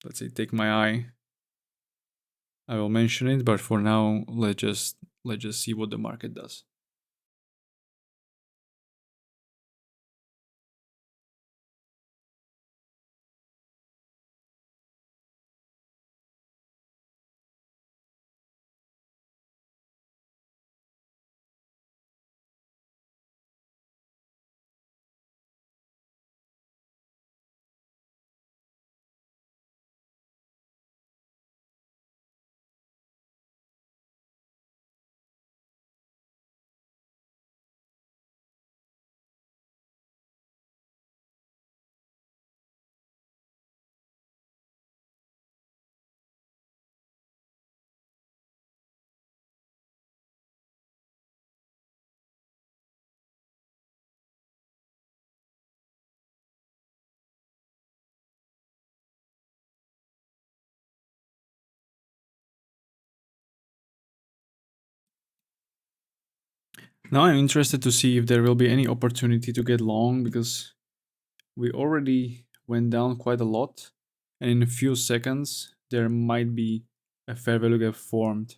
let's say, take my eye, I will mention it. But for now, let's just see what the market does. Now I'm interested to see if there will be any opportunity to get long, because we already went down quite a lot, and in a few seconds there might be a fair value gap formed.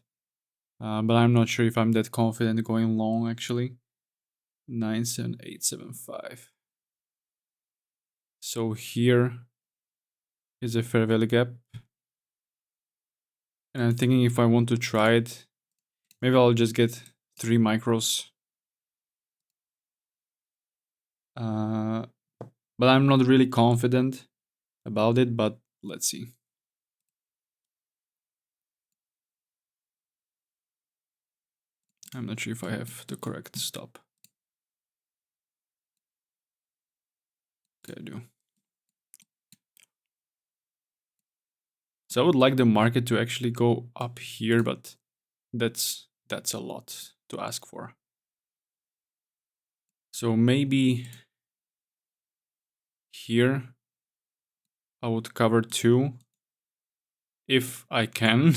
But I'm not sure if I'm that confident going long actually. 97875. So here is a fair value gap. And I'm thinking if I want to try it, maybe I'll just get 3 micros. But I'm not really confident about it, but let's see. I'm not sure if I have the correct stop. Okay, I do. So I would like the market to actually go up here, but that's a lot to ask for. So maybe here I would cover 2 if I can.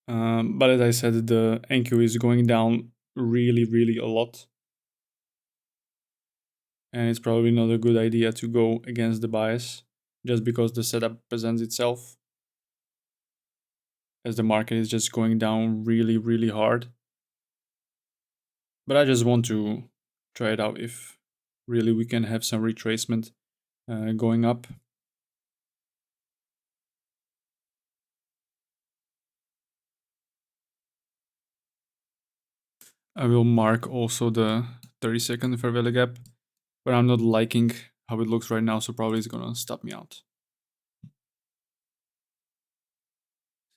But as I said, the NQ is going down really a lot. And it's probably not a good idea to go against the bias just because the setup presents itself, as the market is just going down really hard. But I just want to try it out if really we can have some retracement going up. I will mark also the 30-second fair value gap, but I'm not liking how it looks right now, so probably it's gonna stop me out.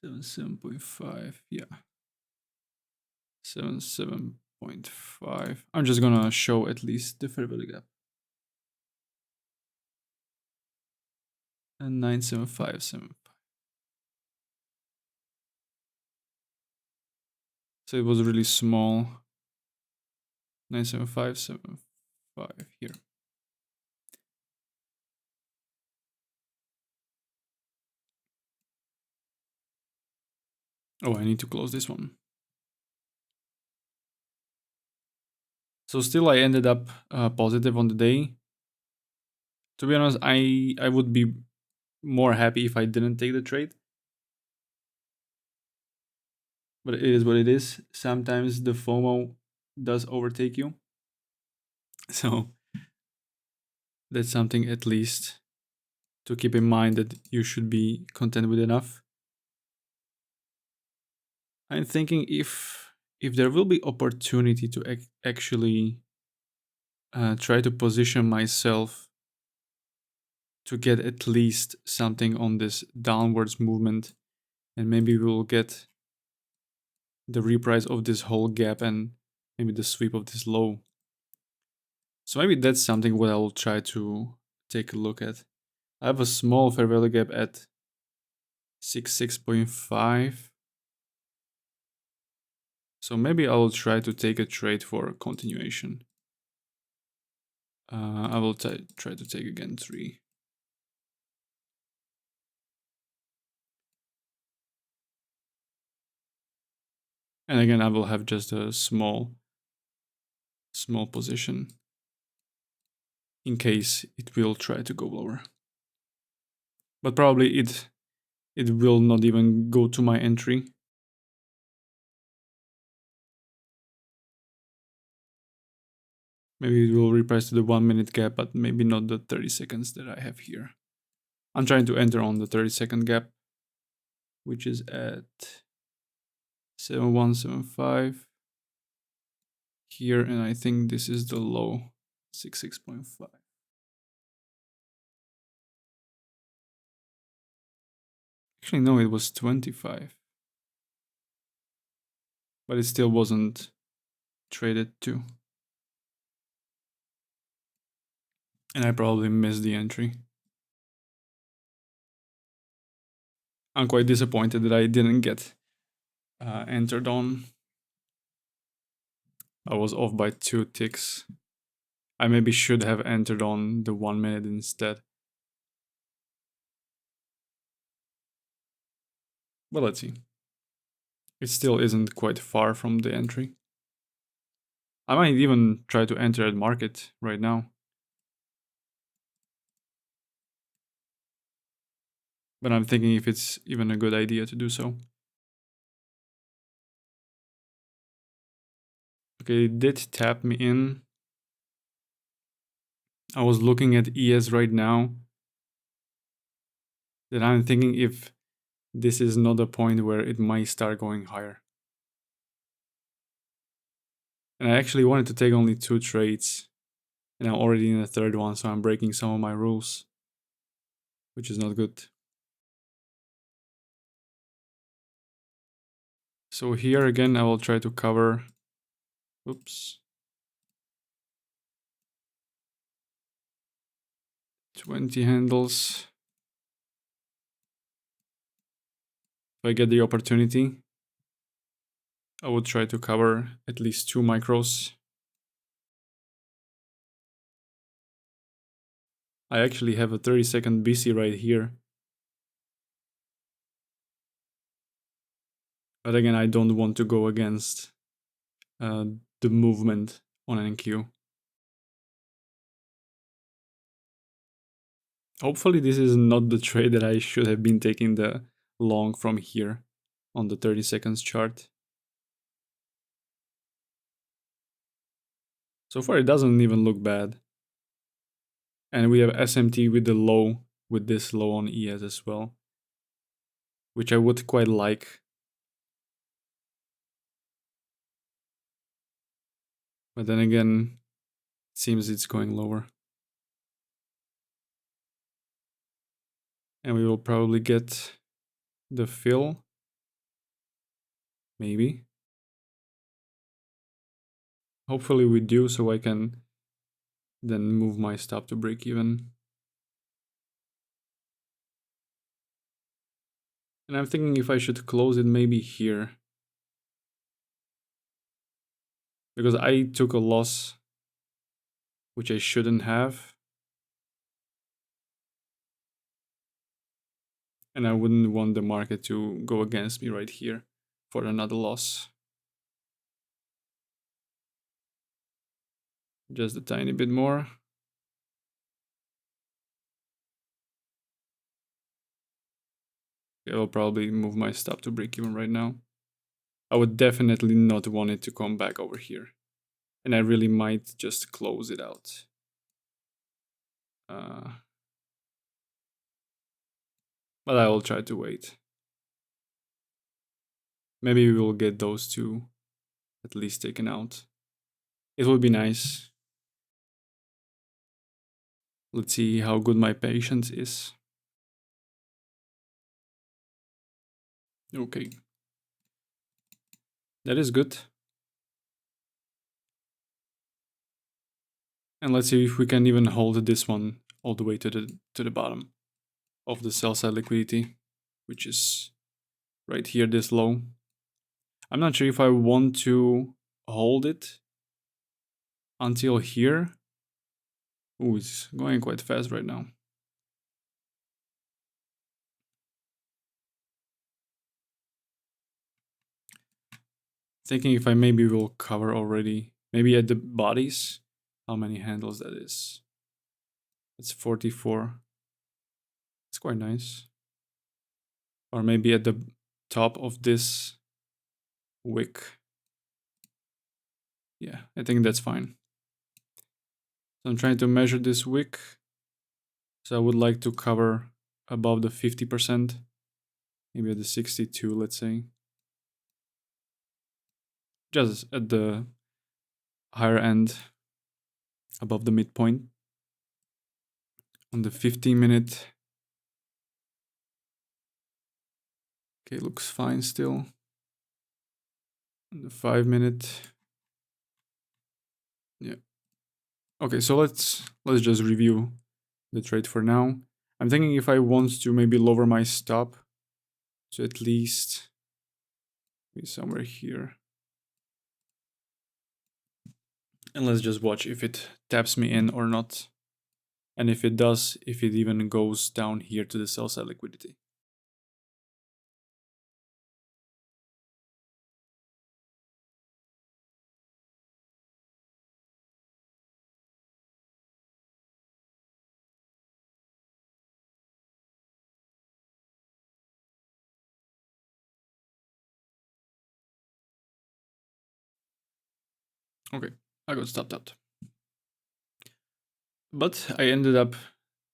77.5, yeah. 77.5. I'm just gonna show at least the fair value gap. And 97575. So it was really small. 97575 here. Oh, I need to close this one. So still I ended up positive on the day. To be honest, I would be more happy if I didn't take the trade. But it is what it is. Sometimes the FOMO does overtake you. So that's something at least to keep in mind, that you should be content with enough. I'm thinking if there will be opportunity to actually try to position myself to get at least something on this downwards movement, and maybe we'll get the reprice of this whole gap and maybe the sweep of this low. So maybe that's something what I will try to take a look at. I have a small fair value gap at 66.5. So maybe I will try to take a trade for a continuation. I will try to take again 3. And again, I will have just a small position in case it will try to go lower. But probably it will not even go to my entry. Maybe it will reprice to the 1 minute gap, but maybe not the 30 seconds that I have here. I'm trying to enter on the 30-second gap, which is at 7175 here, and I think this is the low, 66.5. Actually, no, it was 25. But it still wasn't traded too. And I probably missed the entry. I'm quite disappointed that I didn't get entered on. I was off by 2 ticks. I maybe should have entered on the 1 minute instead. But let's see. It still isn't quite far from the entry. I might even try to enter at market right now. But I'm thinking if it's even a good idea to do so. Okay, it did tap me in. I was looking at ES right now. Then I'm thinking if this is not a point where it might start going higher. And I actually wanted to take only 2 trades. And I'm already in the 3rd one, so I'm breaking some of my rules. Which is not good. So here again, I will try to cover. Oops. 20 handles. If I get the opportunity, I would try to cover at least 2 micros. I actually have a 30-second BC right here. But again, I don't want to go against the movement on NQ. Hopefully this is not the trade that I should have been taking the long from here on the 30 seconds chart. So far it doesn't even look bad. And we have SMT with the low, with this low on ES as well, which I would quite like. But then again, it seems it's going lower. And we will probably get the fill. Maybe. Hopefully we do, so I can then move my stop to break even. And I'm thinking if I should close it maybe here. Because I took a loss, which I shouldn't have. And I wouldn't want the market to go against me right here for another loss. Just a tiny bit more. I will probably move my stop to break even right now. I would definitely not want it to come back over here. And I really might just close it out. But I will try to wait. Maybe we will get those 2 at least taken out. It would be nice. Let's see how good my patience is. Okay. That is good. And let's see if we can even hold this one all the way to the bottom of the sell side liquidity, which is right here this low. I'm not sure if I want to hold it until here. Ooh, it's going quite fast right now. Thinking if I maybe will cover already, maybe at the bodies. How many handles that is? It's 44. It's quite nice. Or maybe at the top of this wick. Yeah, I think that's fine. So I'm trying to measure this wick. So I would like to cover above the 50%, maybe at the 62, let's say. Just at the higher end, above the midpoint. On the 15-minute. Okay, looks fine still. On the 5-minute. Yeah. Okay, so let's just review the trade for now. I'm thinking if I want to maybe lower my stop to at least be somewhere here. And let's just watch if it taps me in or not. And if it does, if it even goes down here to the sell side liquidity. Okay, I got stopped out. But I ended up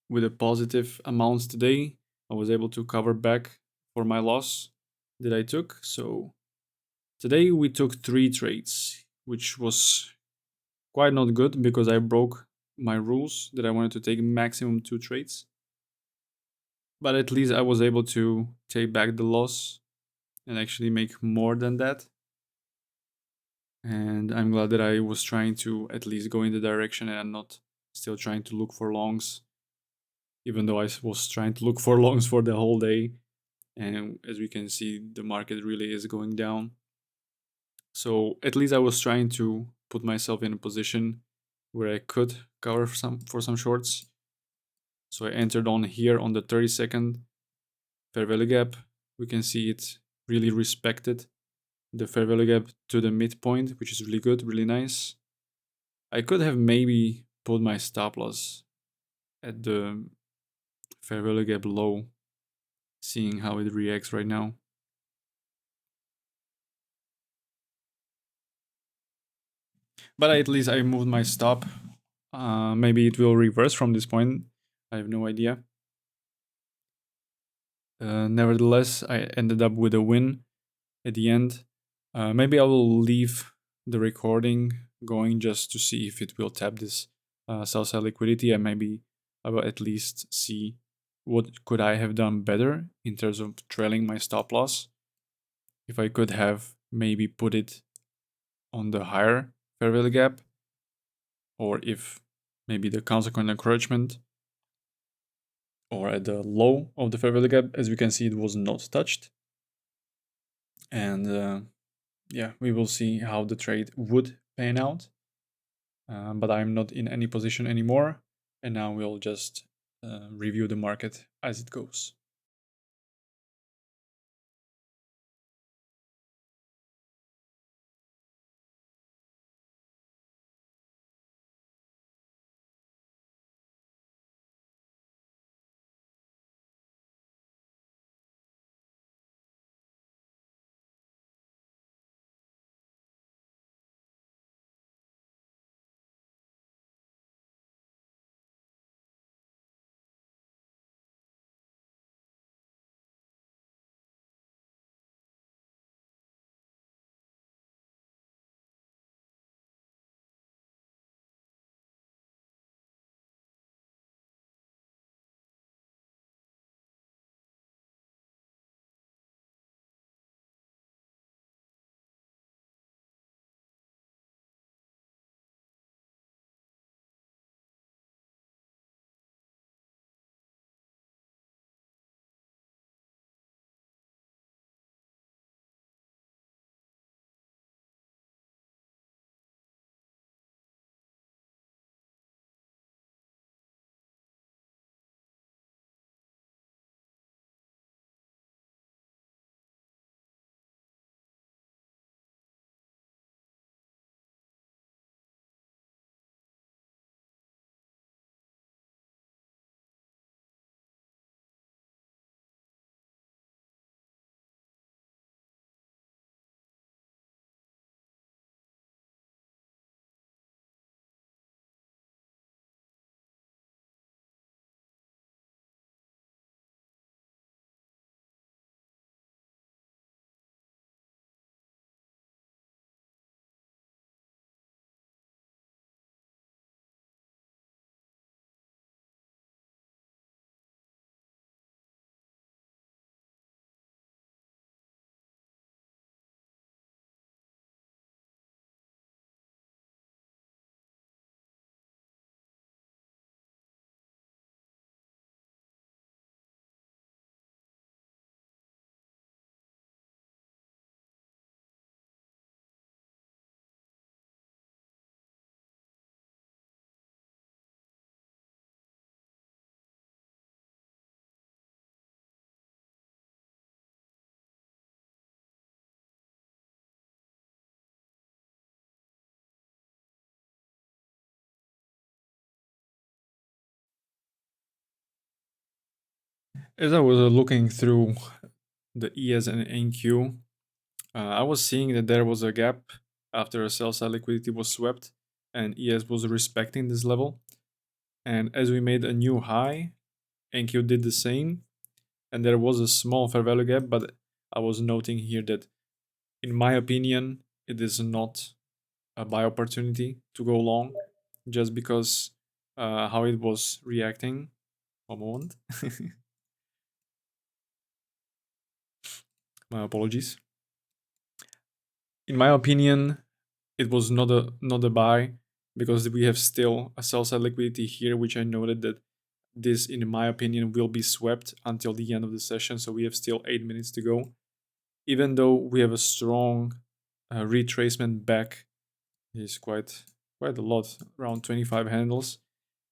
with a positive amounts today. I was able to cover back for my loss that I took. So today we took 3 trades, which was quite not good because I broke my rules that I wanted to take maximum 2 trades. But at least I was able to take back the loss and actually make more than that. And I'm glad that I was trying to at least go in the direction and not still trying to look for longs, even though I was trying to look for longs for the whole day. And as we can see, the market really is going down. So at least I was trying to put myself in a position where I could cover for some shorts. So I entered on here on the 30-second fair value gap. We can see it really respected the fair value gap to the midpoint, which is really good, really nice. I could have maybe put my stop loss at the fair value gap low, seeing how it reacts right now. But at least I moved my stop. Maybe it will reverse from this point. I have no idea. Nevertheless, I ended up with a win at the end. Maybe I will leave the recording going just to see if it will tap this sell side liquidity, and maybe I will at least see what could I have done better in terms of trailing my stop loss. If I could have maybe put it on the higher fair value gap, or if maybe the consequent encouragement, or at the low of the fair value gap. As we can see, it was not touched. And yeah, we will see how the trade would pan out. But I'm not in any position anymore. And now we'll just review the market as it goes. As I was looking through the ES and NQ, I was seeing that there was a gap after a sell side liquidity was swept and ES was respecting this level. And as we made a new high, NQ did the same, and there was a small fair value gap, but I was noting here that in my opinion, it is not a buy opportunity to go long just because how it was reacting. One moment. My apologies. In my opinion, it was not a buy because we have still a sell side liquidity here, which I noted that this, in my opinion, will be swept until the end of the session. So we have still 8 minutes to go. Even though we have a strong retracement back, is quite a lot, around 25 handles.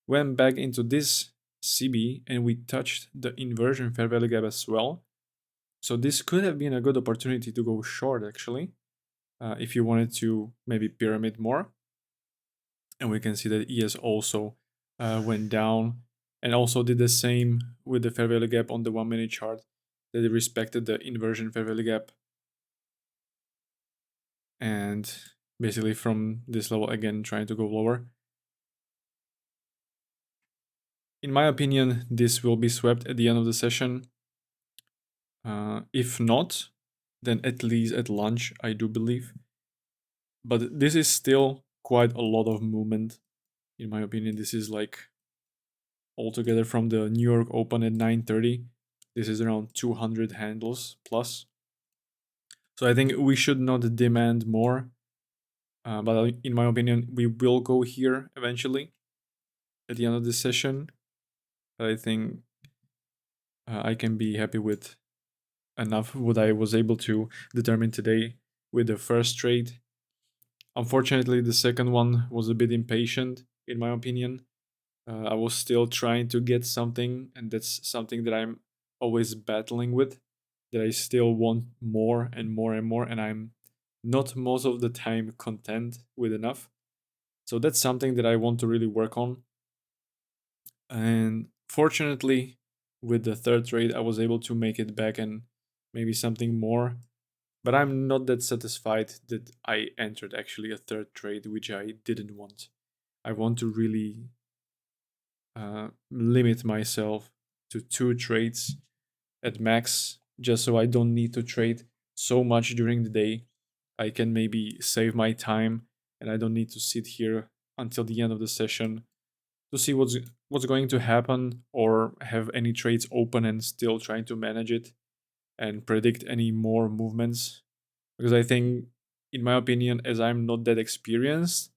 Went back into this CB and we touched the inversion fair value gap as well. So this could have been a good opportunity to go short actually, if you wanted to maybe pyramid more. And we can see that ES also went down and also did the same with the fair value gap on the 1 minute chart, that it respected the inversion fair value gap. And basically from this level again trying to go lower. In my opinion, this will be swept at the end of the session. If not, then at least at lunch, I do believe. But this is still quite a lot of movement. In my opinion, this is like altogether from the New York Open at 9:30. This is around 200 handles plus. So I think we should not demand more. But in my opinion, we will go here eventually at the end of this session. But I think I can be happy with enough what I was able to determine today with the first trade. Unfortunately, the second one was a bit impatient, in my opinion. I was still trying to get something, and that's something that I'm always battling with, that I still want more and more and more, and I'm not most of the time content with enough. So that's something that I want to really work on. And fortunately, with the third trade, I was able to make it back and maybe something more. But I'm not that satisfied that I entered actually a third trade, which I didn't want. I want to really limit myself to 2 trades at max, just so I don't need to trade so much during the day. I can maybe save my time and I don't need to sit here until the end of the session to see what's going to happen or have any trades open and still trying to manage it and predict any more movements. Because I think, in my opinion, as I'm not that experienced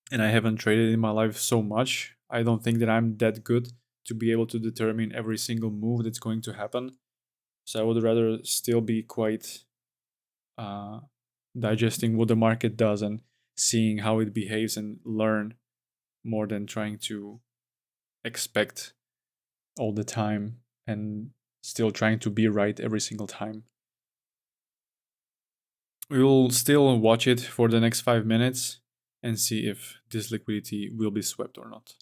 and I haven't traded in my life so much, I don't think that I'm that good to be able to determine every single move that's going to happen. So I would rather still be quite uh, digesting what the market does and seeing how it behaves and learn more than trying to expect all the time and still trying to be right every single time. We will still watch it for the next 5 minutes and see if this liquidity will be swept or not.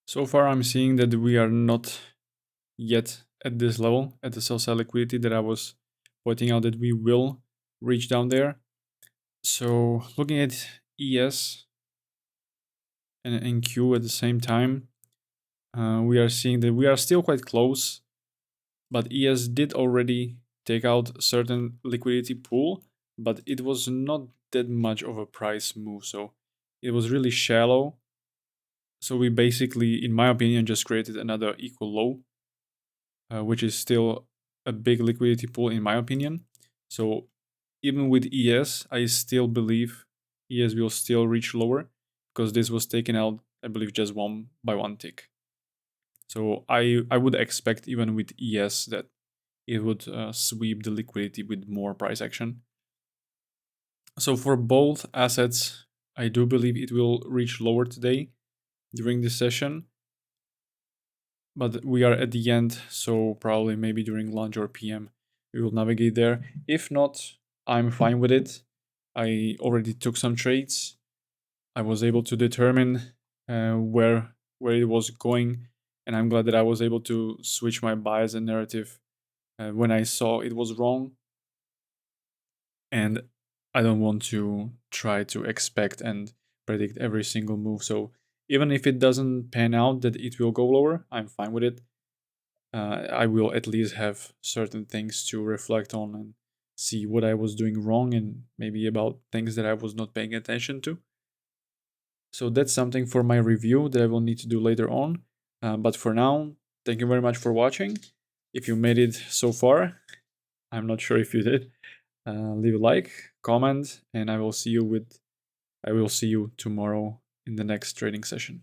So far, I'm seeing that we are not yet at this level, at the sell side liquidity that I was pointing out that we will reach down there. So looking at ES and NQ at the same time, we are seeing that we are still quite close, but ES did already take out certain liquidity pool, but it was not that much of a price move, so it was really shallow. So we basically, in my opinion, just created another equal low, which is still a big liquidity pool in my opinion. So even with ES, I still believe ES will still reach lower because this was taken out, I believe, just one by one tick. So I would expect even with ES that it would sweep the liquidity with more price action. So for both assets, I do believe it will reach lower today during this session. But we are at the end, so probably maybe during lunch or PM, we will navigate there. If not, I'm fine with it. I already took some trades. I was able to determine where it was going, and I'm glad that I was able to switch my bias and narrative when I saw it was wrong. And I don't want to try to expect and predict every single move. So even if it doesn't pan out that it will go lower, I'm fine with it. I will at least have certain things to reflect on and see what I was doing wrong and maybe about things that I was not paying attention to. So that's something for my review that I will need to do later on. But for now, thank you very much for watching. If you made it so far, I'm not sure if you did. Leave a like, comment, and I will see you tomorrow in the next trading session.